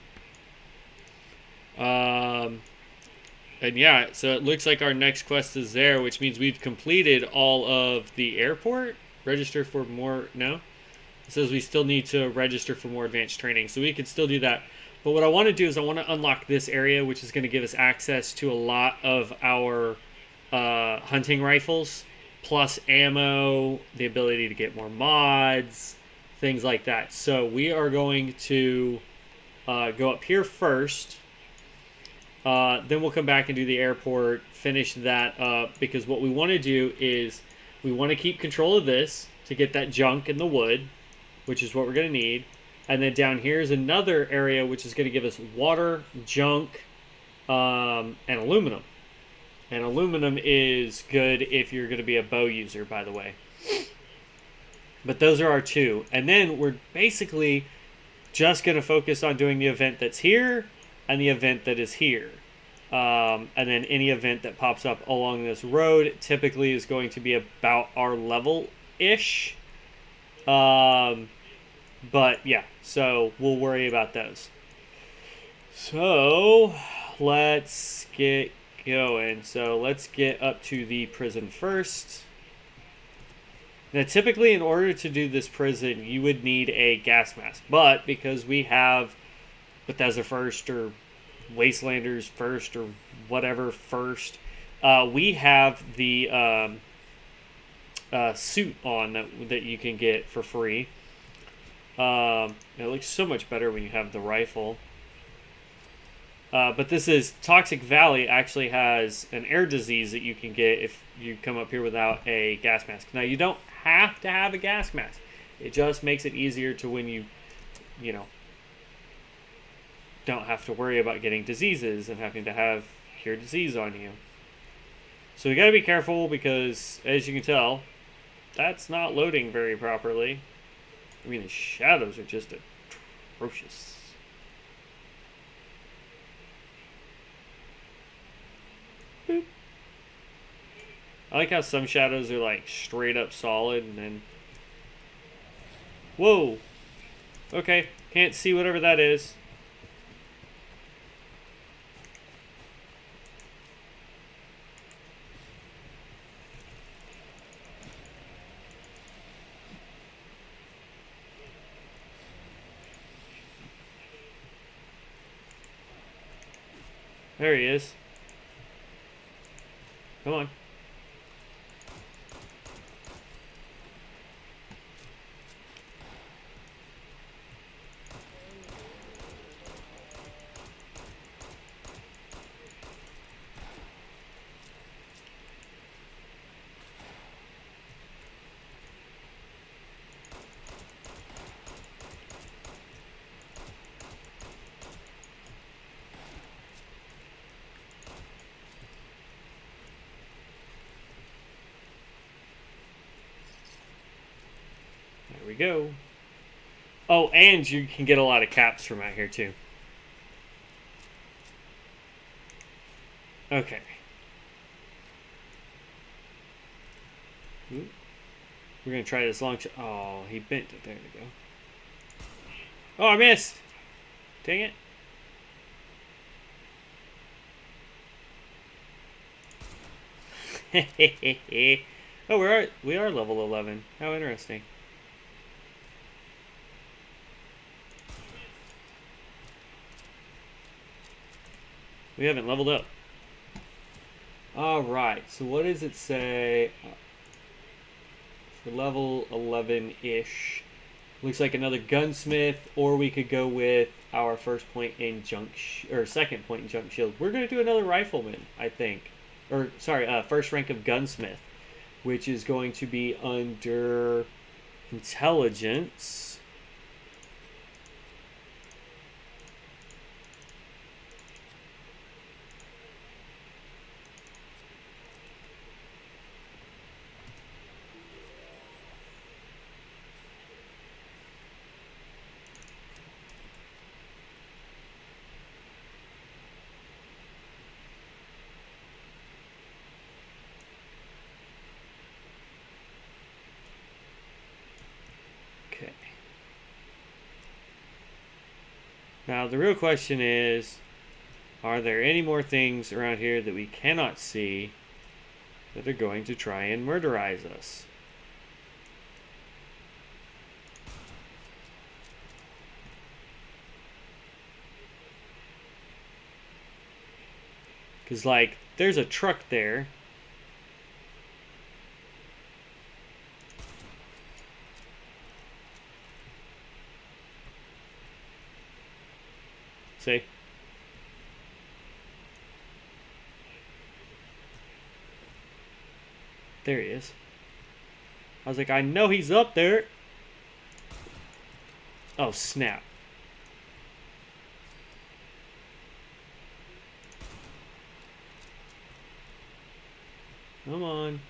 And yeah, so it looks like our next quest is there, which means we've completed all of the airport. Register for more, no? It says we still need to register for more advanced training, so we can still do that. But what I want to do is I want to unlock this area, which is going to give us access to a lot of our hunting rifles, plus ammo, the ability to get more mods, things like that. So we are going to go up here first. Then we'll come back and do the airport, finish that up, because what we want to do is we want to keep control of this to get that junk in the wood, which is what we're going to need. And then down here is another area which is going to give us water, junk, and aluminum. And aluminum is good if you're going to be a bow user, by the way. But those are our two. And then we're basically just going to focus on doing the event that's here and the event that is here. And then any event that pops up along this road typically is going to be about our level-ish. But yeah, so we'll worry about those. So let's get going. So let's get up to the prison first. Now, typically, in order to do this prison, you would need a gas mask. But because we have Bethesda first or Wastelanders first or whatever first, we have the suit on that you can get for free. It looks so much better when you have the rifle. But this is Toxic Valley actually has an air disease that you can get if you come up here without a gas mask. Now, you don't have to have a gas mask. It just makes it easier to when you don't have to worry about getting diseases and having to have cure disease on you. So we got to be careful because, as you can tell, that's not loading very properly. I mean, the shadows are just atrocious. Boop. I like how some shadows are like straight up solid and then... Whoa! Okay, can't see whatever that is. There he is. Come on. There we go. Oh, and you can get a lot of caps from out here too. Okay. We're gonna try this long shot. Oh, he bent it. There we go. Oh, I missed. Dang it. Oh, we are level 11. How interesting. We haven't leveled up. Alright, so what does it say? For level 11-ish. Looks like another gunsmith, or we could go with our first point in second point in junk shield. We're going to do another rifleman, I think. Or, sorry, first rank of gunsmith, which is going to be under intelligence. Now, the real question is, are there any more things around here that we cannot see that are going to try and murderize us? Because, like, there's a truck there. See? There he is. I was like, I know he's up there. Oh, snap. Come on.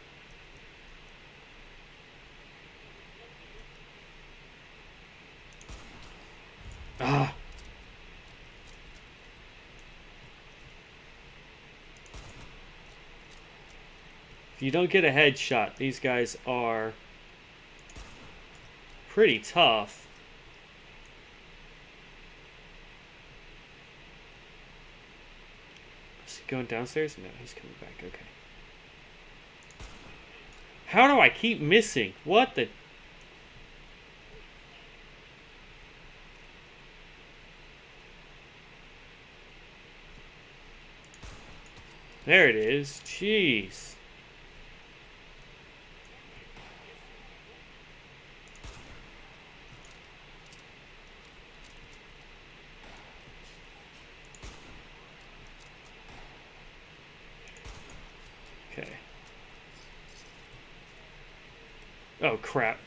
Ah. If you don't get a headshot, these guys are pretty tough. Is he going downstairs? No, he's coming back. Okay. How do I keep missing? What the... There it is. Jeez. Okay. Oh, crap.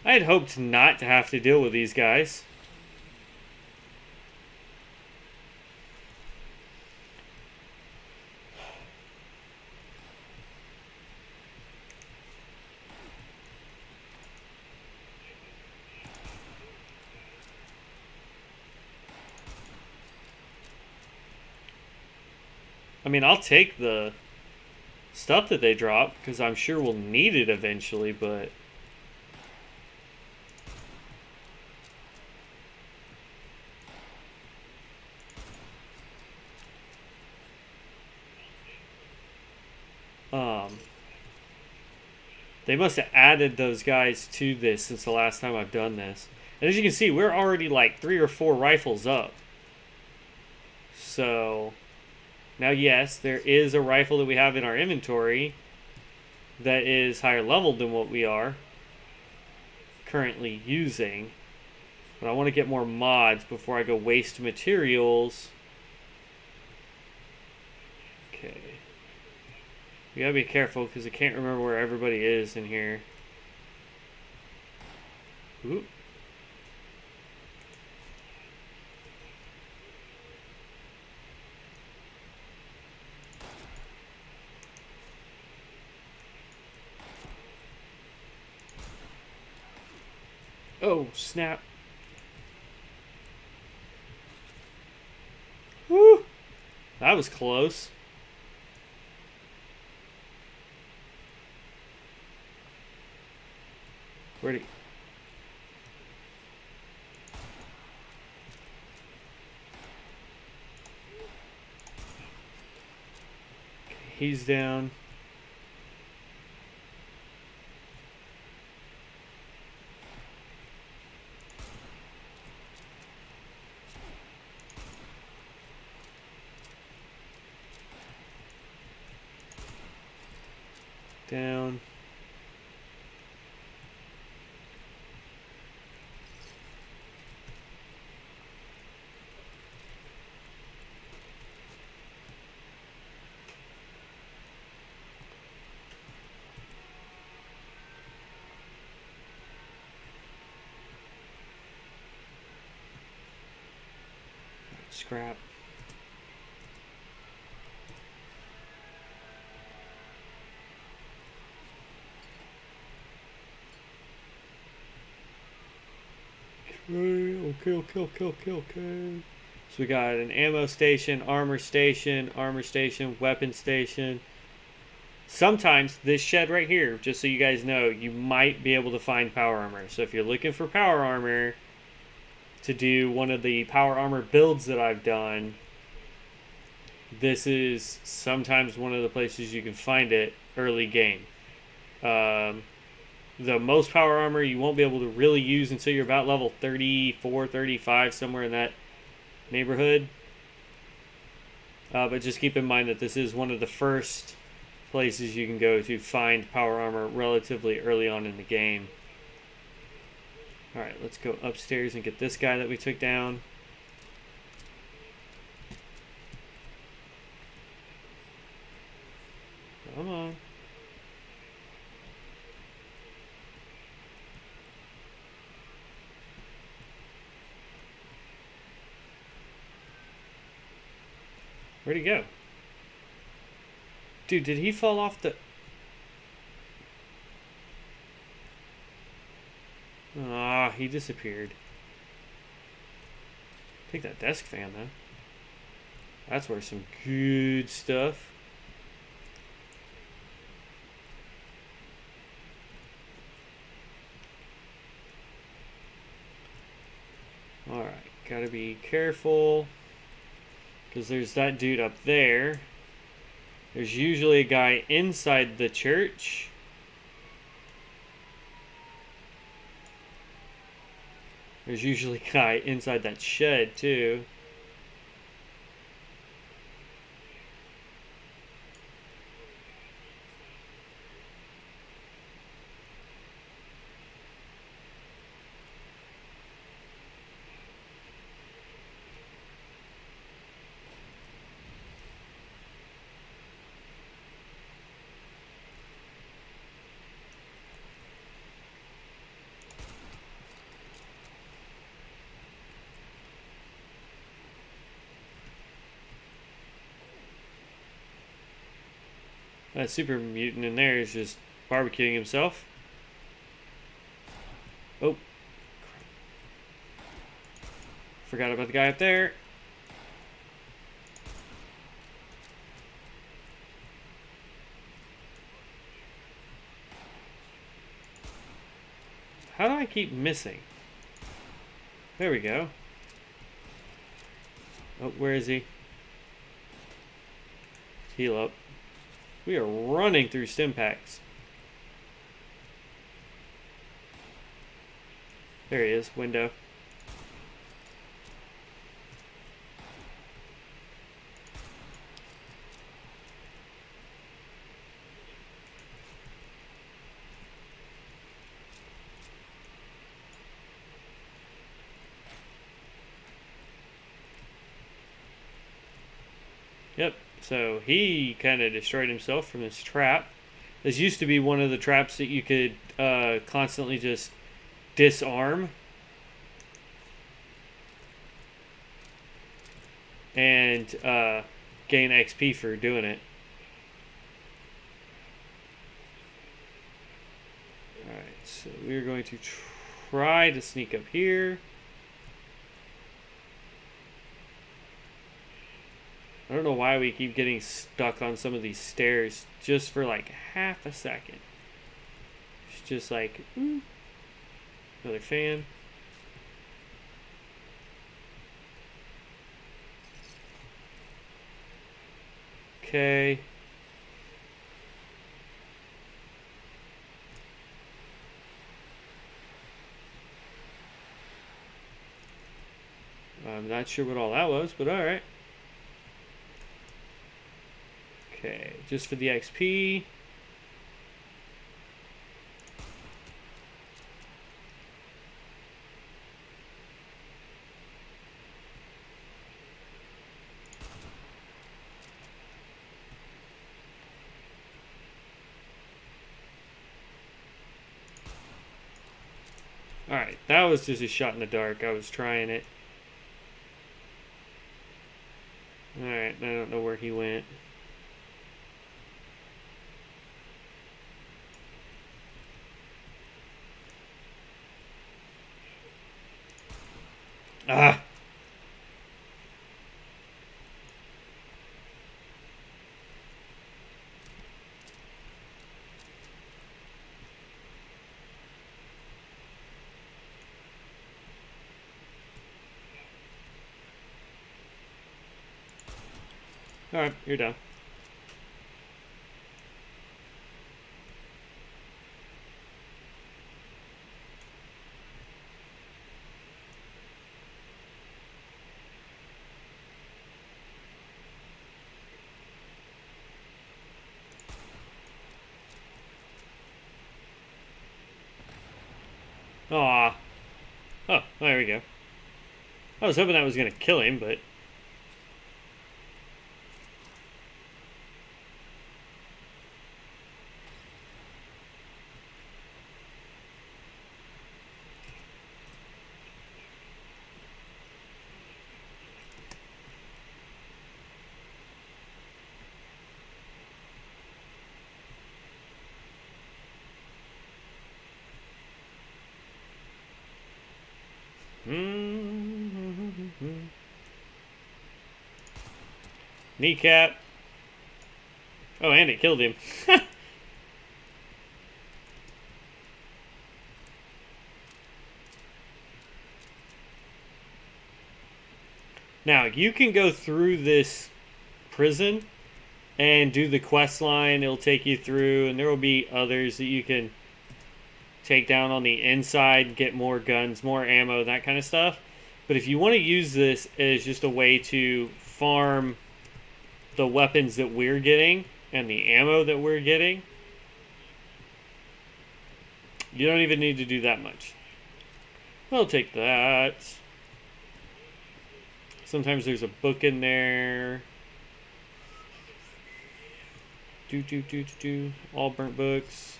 I had hoped not to have to deal with these guys. I mean, I'll take the stuff that they drop, because I'm sure we'll need it eventually, but... They must have added those guys to this since the last time I've done this. And as you can see, we're already like 3 or 4 rifles up. So... Now, yes, there is a rifle that we have in our inventory that is higher level than what we are currently using. But I want to get more mods before I go waste materials. Okay. You gotta be careful because I can't remember where everybody is in here. Ooh. Oh, snap. Woo! That was close. Where'd he... He's down. Down. Scrap. Okay. So we got an ammo station, armor station, weapon station. Sometimes this shed right here, just so you guys know, you might be able to find power armor. So if you're looking for power armor to do one of the power armor builds that I've done, this is sometimes one of the places you can find it early game. The most power armor you won't be able to really use until you're about level 34, 35, somewhere in that neighborhood. But just keep in mind that this is one of the first places you can go to find power armor relatively early on in the game. Alright, let's go upstairs and get this guy that we took down. Come on. Where'd he go? Dude, did he fall off the... Ah, he disappeared. Take that desk fan, though. That's worth some good stuff. Alright, gotta be careful. Because there's that dude up there. There's usually a guy inside the church. There's usually a guy inside that shed, too. That super mutant in there is just barbecuing himself. Oh. Forgot about the guy up there. How do I keep missing? There we go. Oh, where is he? Heal up. We are running through stim packs. There he is, window. Yep, so he kind of destroyed himself from this trap. This used to be one of the traps that you could constantly just disarm. And gain XP for doing it. Alright, so we're going to try to sneak up here. I don't know why we keep getting stuck on some of these stairs just for like half a second. It's just like, another fan. Okay. I'm not sure what all that was, but alright. Okay, just for the XP. Alright, that was just a shot in the dark. I was trying it. Alright, I don't know where he went. Ah! Alright, you're done. Aw. Oh, there we go. I was hoping that was going to kill him, but... Kneecap. Oh, and it killed him. Now, you can go through this prison and do the quest line. It'll take you through, and there will be others that you can take down on the inside, get more guns, more ammo, that kind of stuff. But if you want to use this as just a way to farm the weapons that we're getting and the ammo that we're getting, you don't even need to do that much. I'll take that. Sometimes there's a book in there. All burnt books.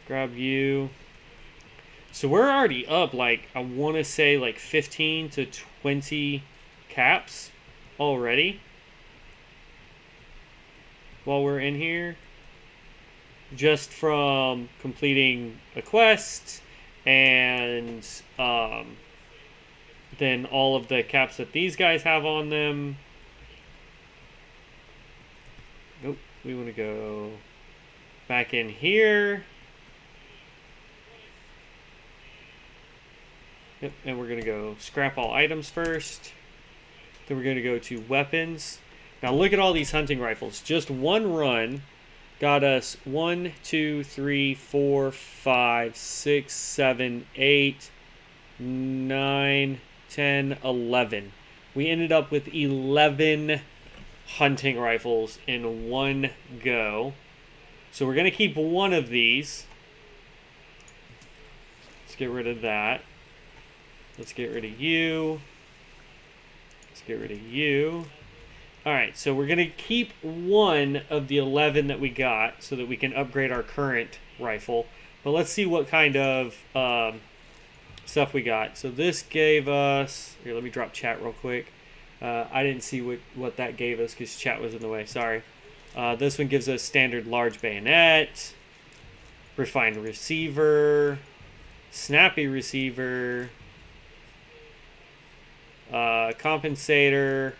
Grab you. So we're already up, like, I want to say, like, 15 to 20 caps already. While we're in here. Just from completing a quest and then all of the caps that these guys have on them. Nope, we want to go back in here. Yep, and we're going to go scrap all items first. Then we're going to go to weapons. Now look at all these hunting rifles. Just one run got us 1, 2, 3, 4, 5, 6, 7, 8, 9, 10, 11. We ended up with 11 hunting rifles in one go. So we're going to keep one of these. Let's get rid of that. Let's get rid of you. Let's get rid of you. Alright, so we're going to keep one of the 11 that we got so that we can upgrade our current rifle. But let's see what kind of stuff we got. So this gave us... Here, let me drop chat real quick. I didn't see what that gave us because chat was in the way. Sorry. This one gives us standard large bayonet, refined receiver, snappy receiver, compensator,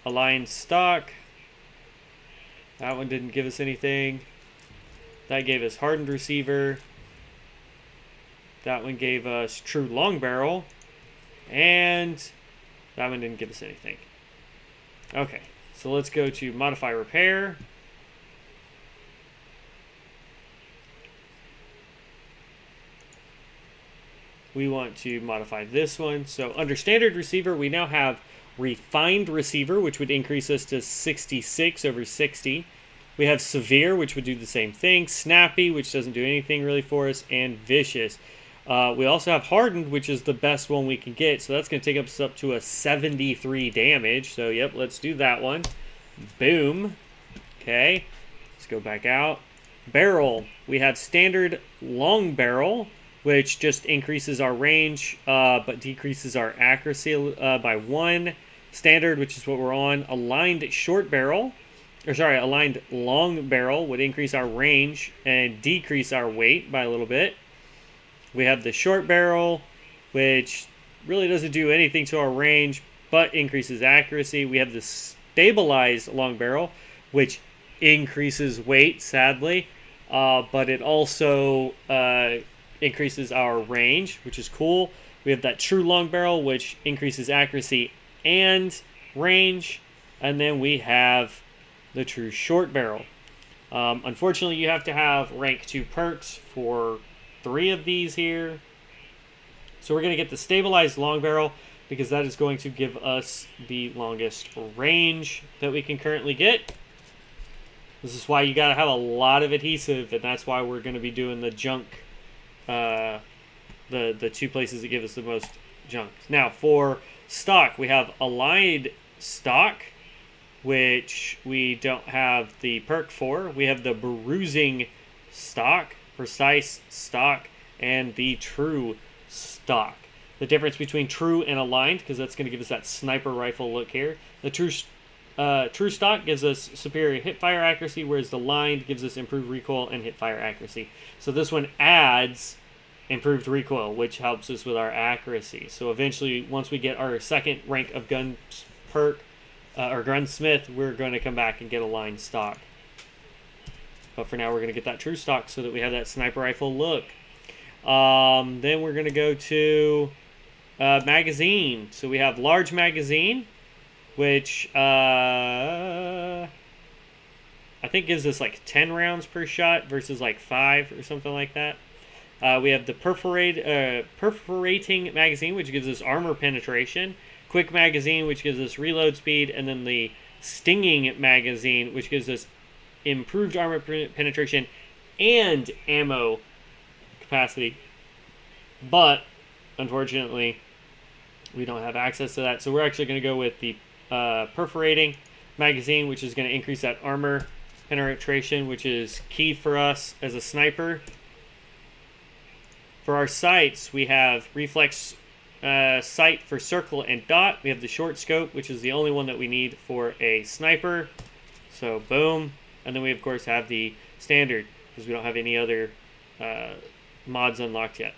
aligned stock. That one didn't give us anything. That gave us hardened receiver. That one gave us true long barrel. And that one didn't give us anything. Okay, so let's go to modify repair. We want to modify this one. So under standard receiver, we now have refined receiver, which would increase us to 66 over 60. We have severe, which would do the same thing. Snappy, which doesn't do anything really for us. And vicious. We also have hardened, which is the best one we can get. So that's going to take us up to a 73 damage. So, yep, let's do that one. Boom. Okay. Let's go back out. Barrel. We have standard long barrel, which just increases our range, but decreases our accuracy by 1. Standard, which is what we're on. Aligned short barrel. Aligned long barrel would increase our range and decrease our weight by a little bit. We have the short barrel, which really doesn't do anything to our range, but increases accuracy. We have the stabilized long barrel, which increases weight, sadly, but it also increases our range, which is cool. We have that true long barrel, which increases accuracy and range. And then we have the true short barrel. Unfortunately, you have to have rank 2 perks for 3 of these here. So we're going to get the stabilized long barrel because that is going to give us the longest range that we can currently get. This is why you got to have a lot of adhesive, and that's why we're going to be doing the junk, the 2 places that give us the most junk. Now for stock, we have aligned stock, which we don't have the perk for. We have the bruising stock, precise stock, and the true stock. The difference between true and aligned, because that's going to give us that sniper rifle look here. The true stock gives us superior hip fire accuracy, whereas the aligned gives us improved recoil and hip fire accuracy. So this one adds improved recoil, which helps us with our accuracy. So eventually, once we get our second rank of gun perk, or gunsmith, we're going to come back and get aligned stock. But for now, we're going to get that true stock so that we have that sniper rifle look. Then we're going to go to Magazine. So we have large magazine, which I think gives us like 10 rounds per shot versus like 5 or something like that. We have the perforating magazine, which gives us armor penetration. Quick magazine, which gives us reload speed. And then the stinging magazine, which gives us improved armor penetration and ammo capacity. But, unfortunately, we don't have access to that. So we're actually going to go with the perforating magazine, which is going to increase that armor penetration, which is key for us as a sniper. For our sights, we have reflex sight for circle and dot. We have the short scope, which is the only one that we need for a sniper. So, boom. And then we, of course, have the standard, because we don't have any other mods unlocked yet.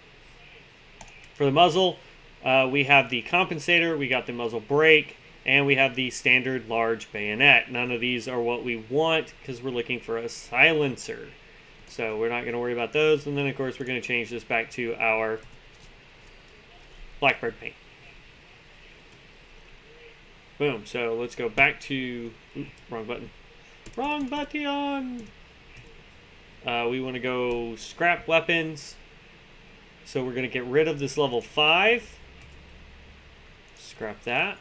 For the muzzle, we have the compensator, we got the muzzle brake, and we have the standard large bayonet. None of these are what we want, because we're looking for a silencer. So we're not going to worry about those. And then, of course, we're going to change this back to our Blackbird paint. Boom. So let's go back to... Ooh, wrong button. Wrong button! We want to go scrap weapons. So we're going to get rid of this level 5. Scrap that.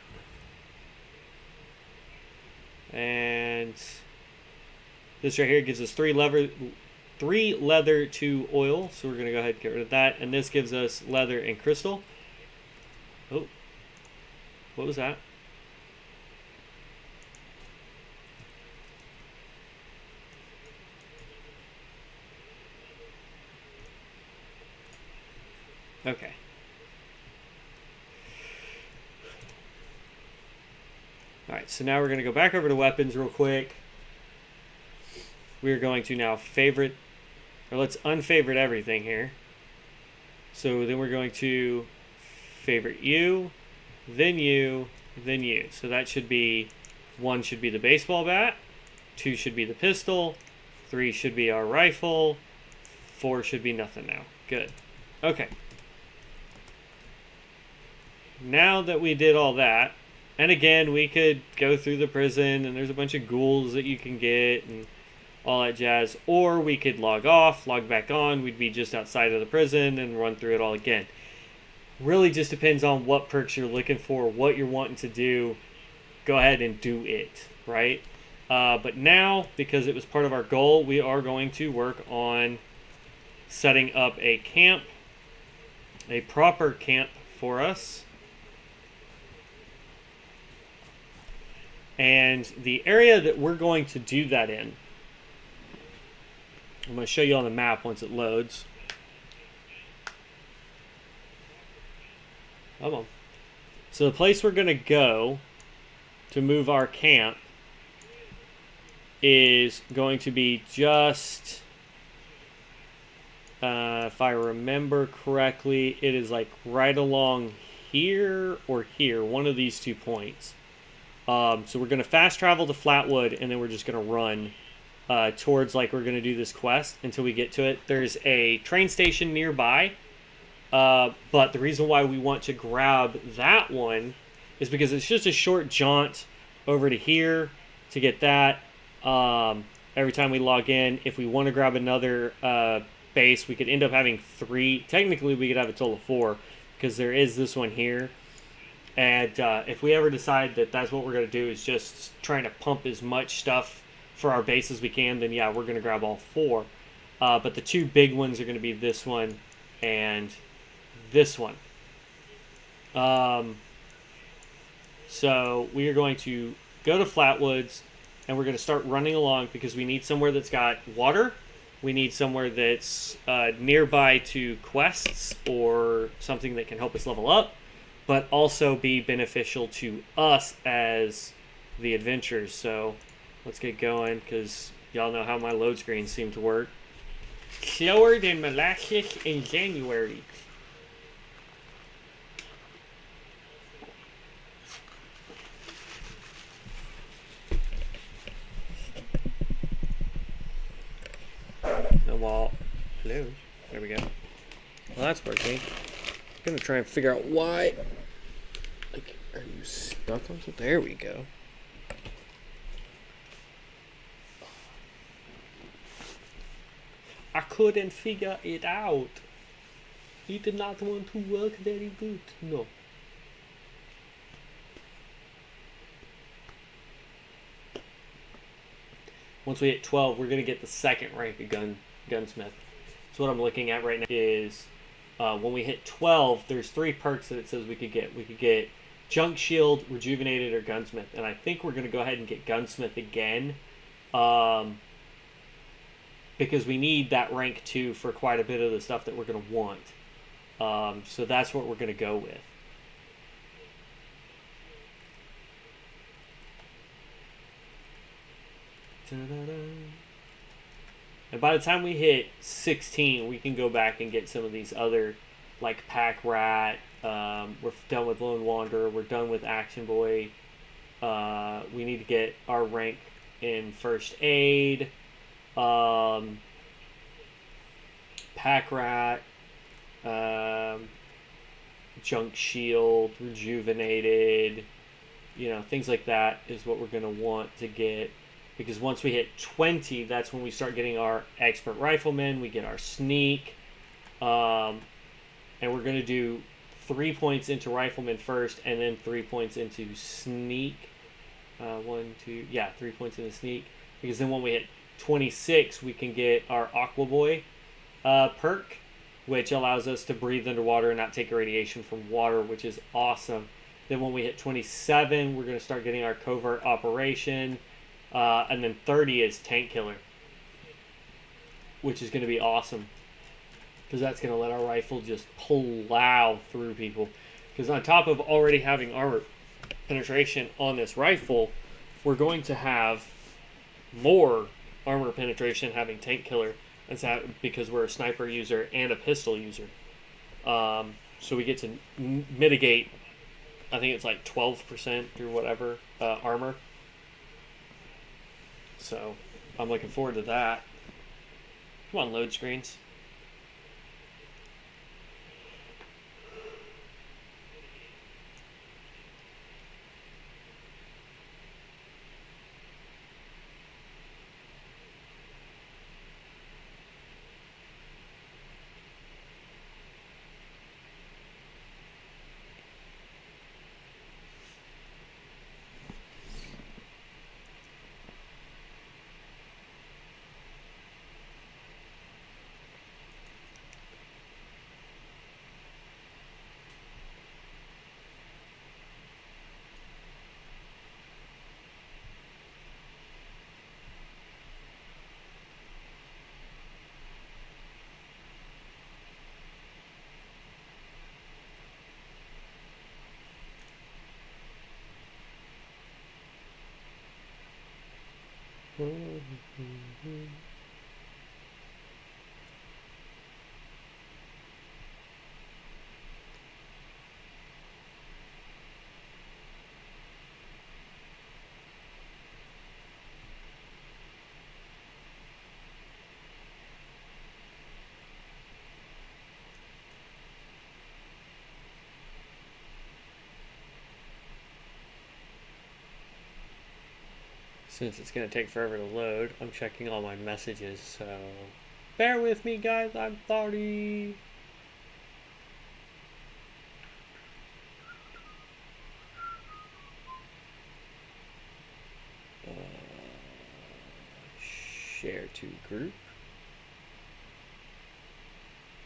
And this right here gives us 3 leather to oil, so we're going to go ahead and get rid of that. And this gives us leather and crystal. Oh, what was that? Okay. Alright, so now we're going to go back over to weapons real quick. We're going to now favorite, or let's unfavorite everything here. So then we're going to favorite you, then you, then you. So that should be, 1 should be the baseball bat, 2 should be the pistol, 3 should be our rifle, 4 should be nothing now. Good. Okay. Now that we did all that, and again, we could go through the prison, and there's a bunch of ghouls that you can get, and all that jazz. Or we could log off, log back on, we'd be just outside of the prison, and run through it all again. Really just depends on what perks you're looking for, what you're wanting to do. Go ahead and do it, right? But now, because it was part of our goal, we are going to work on setting up a camp, a proper camp for us. And the area that we're going to do that in, I'm going to show you on the map once it loads. Come on. So the place we're going to go to move our camp is going to be just, if I remember correctly, it is like right along here or here, one of these 2 points. So we're going to fast travel to Flatwood, and then we're just going to run towards, like, we're going to do this quest until we get to it. There's a train station nearby, but the reason why we want to grab that one is because it's just a short jaunt over to here to get that. Every time we log in, if we want to grab another base, we could end up having 3. Technically, we could have a total of 4, because there is this one here. And if we ever decide that that's what we're going to do, is just trying to pump as much stuff for our base as we can, then yeah, we're going to grab all 4. But the 2 big ones are going to be this one and this one. So we are going to go to Flatwoods, and we're going to start running along, because we need somewhere that's got water. We need somewhere that's nearby to quests or something that can help us level up, but also be beneficial to us as the adventurers. So let's get going, because y'all know how my load screens seem to work. Slower than molasses in January. No wall. Hello. There we go. Well, that's working. gonna try and figure out why. Like, are you stuck on something? There we go. I couldn't figure it out. He did not want to work very good. No. Once we hit 12, we're going to get the second rank of gunsmith. So what I'm looking at right now is when we hit 12, there's 3 perks that it says we could get. We could get junk shield, rejuvenated, or gunsmith. And I think we're going to go ahead and get gunsmith again. Because we need that rank 2 for quite a bit of the stuff that we're going to want. So that's what we're going to go with. And by the time we hit 16, we can go back and get some of these other, like Pack Rat. We're done with Lone Wanderer. We're done with Action Boy. We need to get our rank in First Aid. Pack Rat. Junk Shield. Rejuvenated. You know, things like that is what we're going to want to get. Because once we hit 20, that's when we start getting our expert rifleman. We get our sneak. And we're going to do 3 points into rifleman first, and then 3 points into sneak. 3 points into sneak. Because then when we hit 26, we can get our Aqua Boy perk, which allows us to breathe underwater and not take irradiation from water, which is awesome. Then when we hit 27, we're going to start getting our covert operation. And then 30 is tank killer, which is going to be awesome because that's going to let our rifle just plow through people. Because on top of already having armor penetration on this rifle, we're going to have more armor penetration having tank killer, and that because we're a sniper user and a pistol user. So we get to mitigate, I think it's like 12% or whatever armor. So, I'm looking forward to that. Come on, load screens. Since it's going to take forever to load, I'm checking all my messages, so bear with me, guys. I'm sorry. Share to group.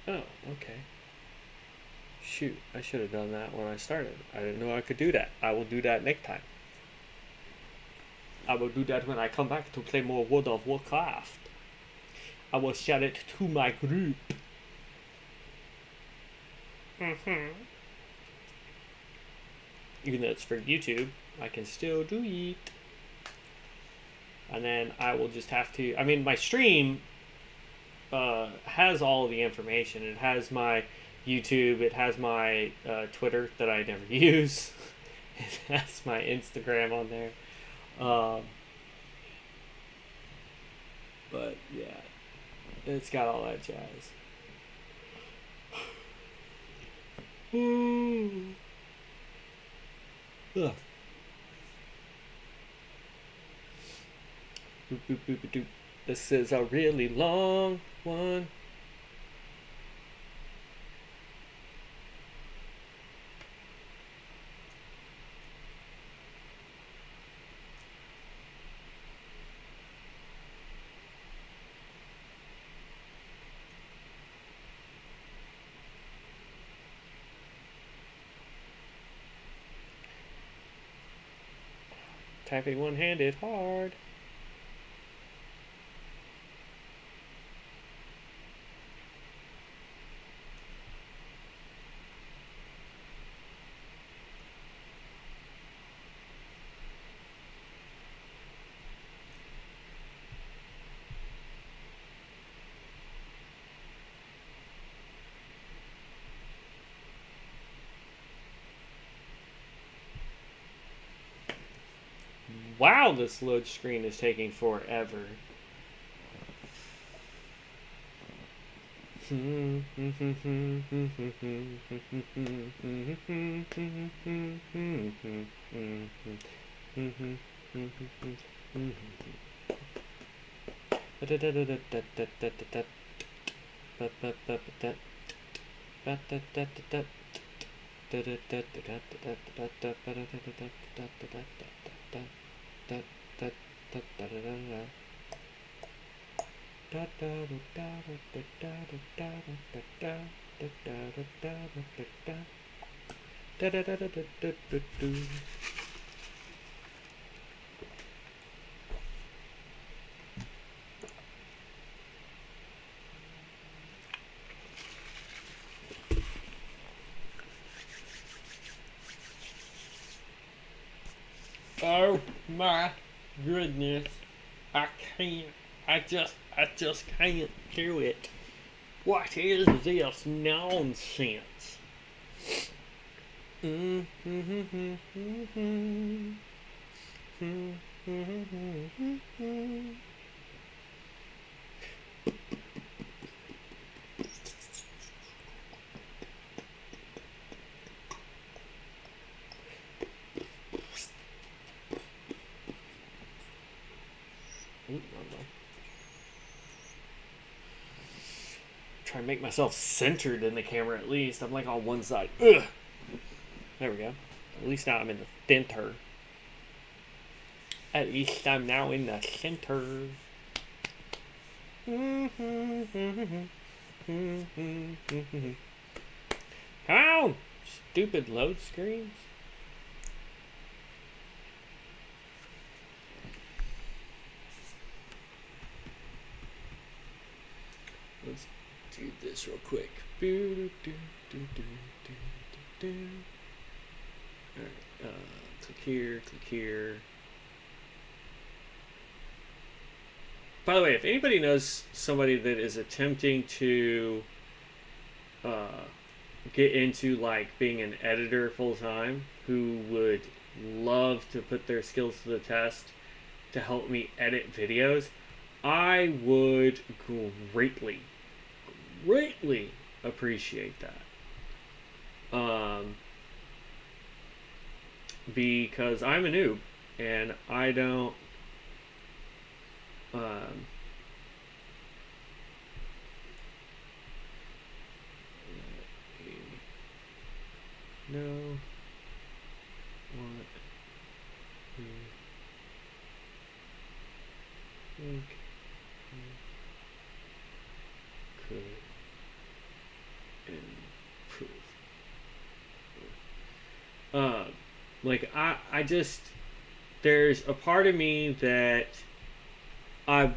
Oh, okay. Shoot, I should have done that when I started. I didn't know I could do that. I will do that next time. I will do that when I come back to play more World of Warcraft. I will share it to my group. Even though it's for YouTube, I can still do it. And then I will just have to... I mean, my stream has all of the information. It has my YouTube. It has my Twitter that I never use. It has my Instagram on there. But yeah, it's got all that jazz. Ugh. Boop, boop, boop, boop, doop. This is a really long one. Typing one-handed hard. Wow, this load screen is taking forever. Oh my goodness. I can't. I just can't do it. What is this nonsense? Try and make myself centered in the camera at least. I'm like on one side. Ugh. There we go. At least now I'm in the center. At least I'm now in the center. Come on! Stupid load screens. Let's do this real quick. Alright, click here, click here. By the way, if anybody knows somebody that is attempting to get into like being an editor full time, who would love to put their skills to the test to help me edit videos, I would greatly appreciate that. Because I'm a noob and I don't know what you think could improve. Like I just, there's a part of me that I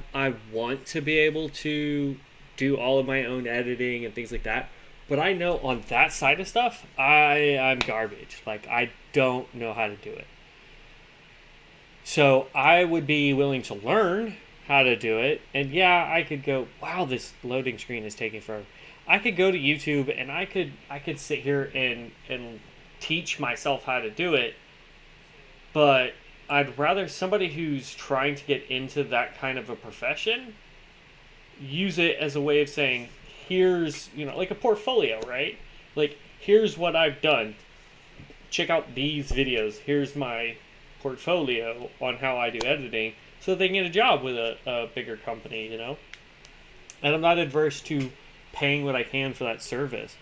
want to be able to do all of my own editing and things like that, but I know on that side of stuff I'm garbage. Like I don't know how to do it. So I would be willing to learn how to do it, and yeah, I could go, wow, this loading screen is taking forever. I could go to YouTube and I could sit here and teach myself how to do it, but I'd rather somebody who's trying to get into that kind of a profession use it as a way of saying, here's, like a portfolio, right? Like, here's what I've done. Check out these videos. Here's my portfolio on how I do editing, so they can get a job with a bigger company, you know? And I'm not adverse to paying what I can for that service.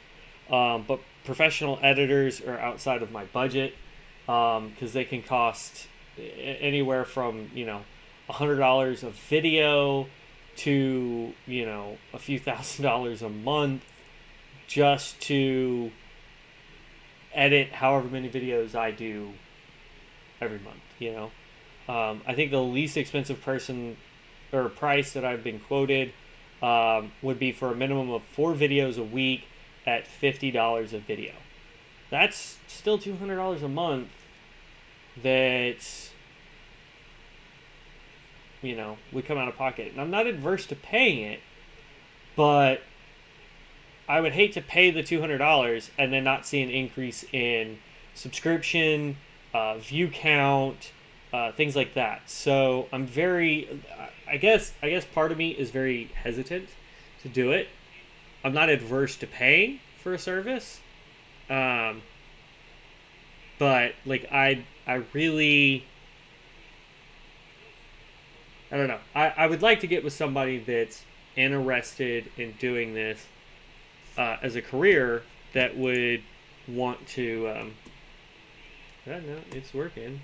But professional editors are outside of my budget, because they can cost anywhere from, $100 of video to, a few $1,000s a month just to edit however many videos I do every month. I think the least expensive person or price that I've been quoted would be for a minimum of 4 videos a week at $50 a video. That's still $200 a month that, would come out of pocket. And I'm not adverse to paying it, but I would hate to pay the $200 and then not see an increase in subscription, view count, things like that. So I'm I guess part of me is very hesitant to do it. I'm not adverse to paying for a service, but like I really, I don't know. I would like to get with somebody that's interested in doing this as a career, that would want to. I don't know. It's working.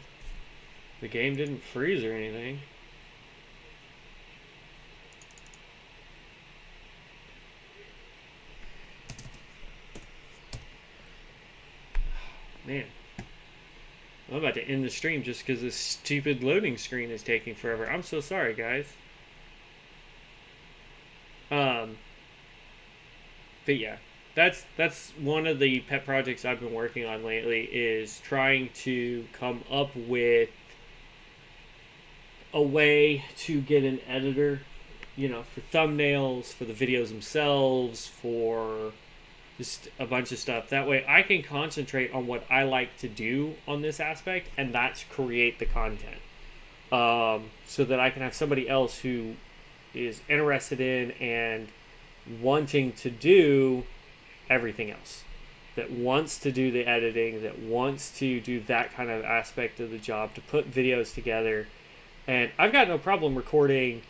The game didn't freeze or anything. Man, I'm about to end the stream just because this stupid loading screen is taking forever. I'm so sorry, guys. But yeah, that's one of the pet projects I've been working on lately, is trying to come up with a way to get an editor, for thumbnails, for the videos themselves, for just a bunch of stuff. That way I can concentrate on what I like to do on this aspect, and that's create the content. So that I can have somebody else who is interested in and wanting to do everything else, that wants to do the editing, that wants to do that kind of aspect of the job, to put videos together. And I've got no problem recording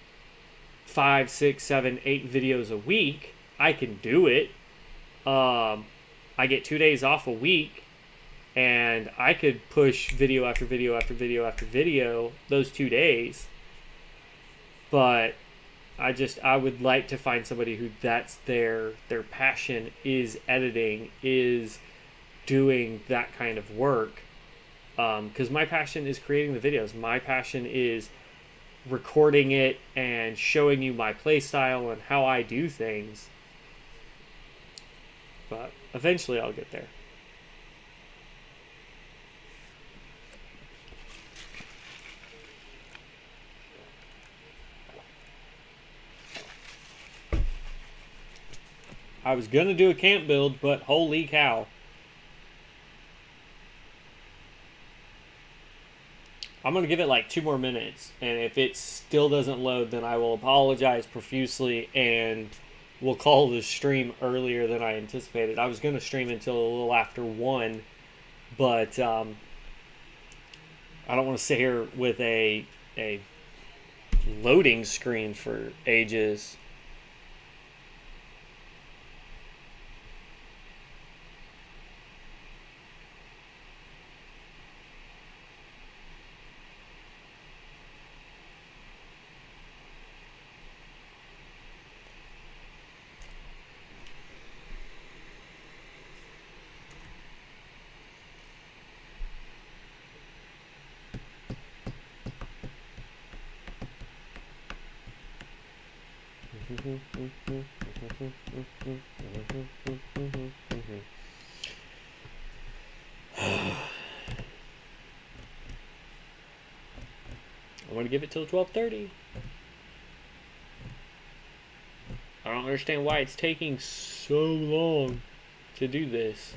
5, 6, 7, 8 videos a week. I can do it. I get 2 days off a week, and I could push video after video after video after video those 2 days. But I would like to find somebody who that's their passion, is editing, is doing that kind of work. Because my passion is creating the videos. My passion is recording it and showing you my play style and how I do things. But eventually I'll get there. I was going to do a camp build, but holy cow. I'm going to give it like 2 more minutes, and if it still doesn't load, then I will apologize profusely, and we'll call the stream earlier than I anticipated. I was going to stream until a little after 1, but I don't want to sit here with a loading screen for ages. I want to give it till 12:30. I don't understand why it's taking so long to do this.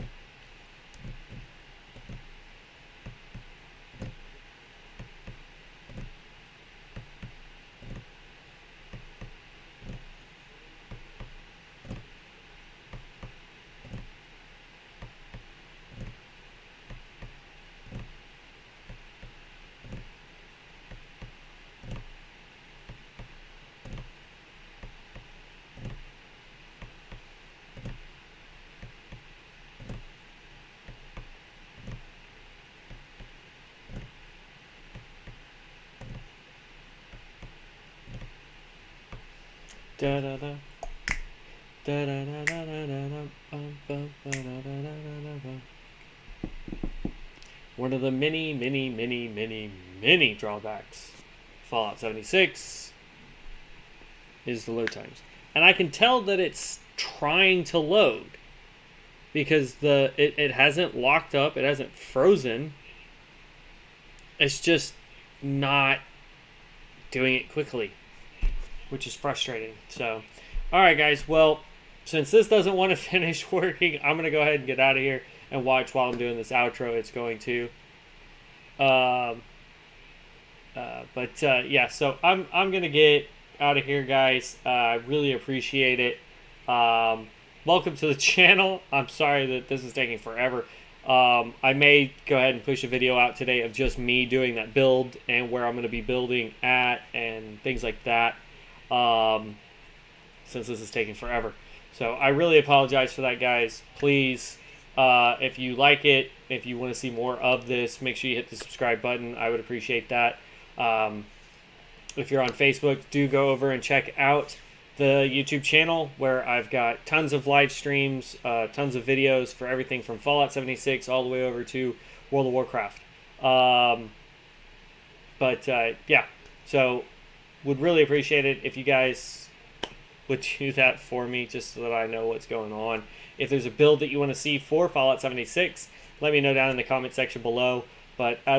Da da da. Da da da da da da da. One of the many drawbacks Fallout 76 is the load times. And I can tell that it's trying to load because it hasn't locked up, it hasn't frozen. It's just not doing it quickly, which is frustrating. So, all right, guys. Well, since this doesn't want to finish working, I'm going to go ahead and get out of here and watch while I'm doing this outro. It's going to. Yeah, so I'm going to get out of here, guys. I really appreciate it. Welcome to the channel. I'm sorry that this is taking forever. I may go ahead and push a video out today of just me doing that build and where I'm going to be building at and things like that, since this is taking forever. So I really apologize for that, guys. Please, if you like it, if you want to see more of this, make sure you hit the subscribe button. I would appreciate that. If you're on Facebook, do go over and check out the YouTube channel where I've got tons of live streams, tons of videos for everything from Fallout 76 all the way over to World of Warcraft. Yeah, so would really appreciate it if you guys would do that for me just so that I know what's going on. If there's a build that you want to see for Fallout 76, let me know down in the comment section below. But as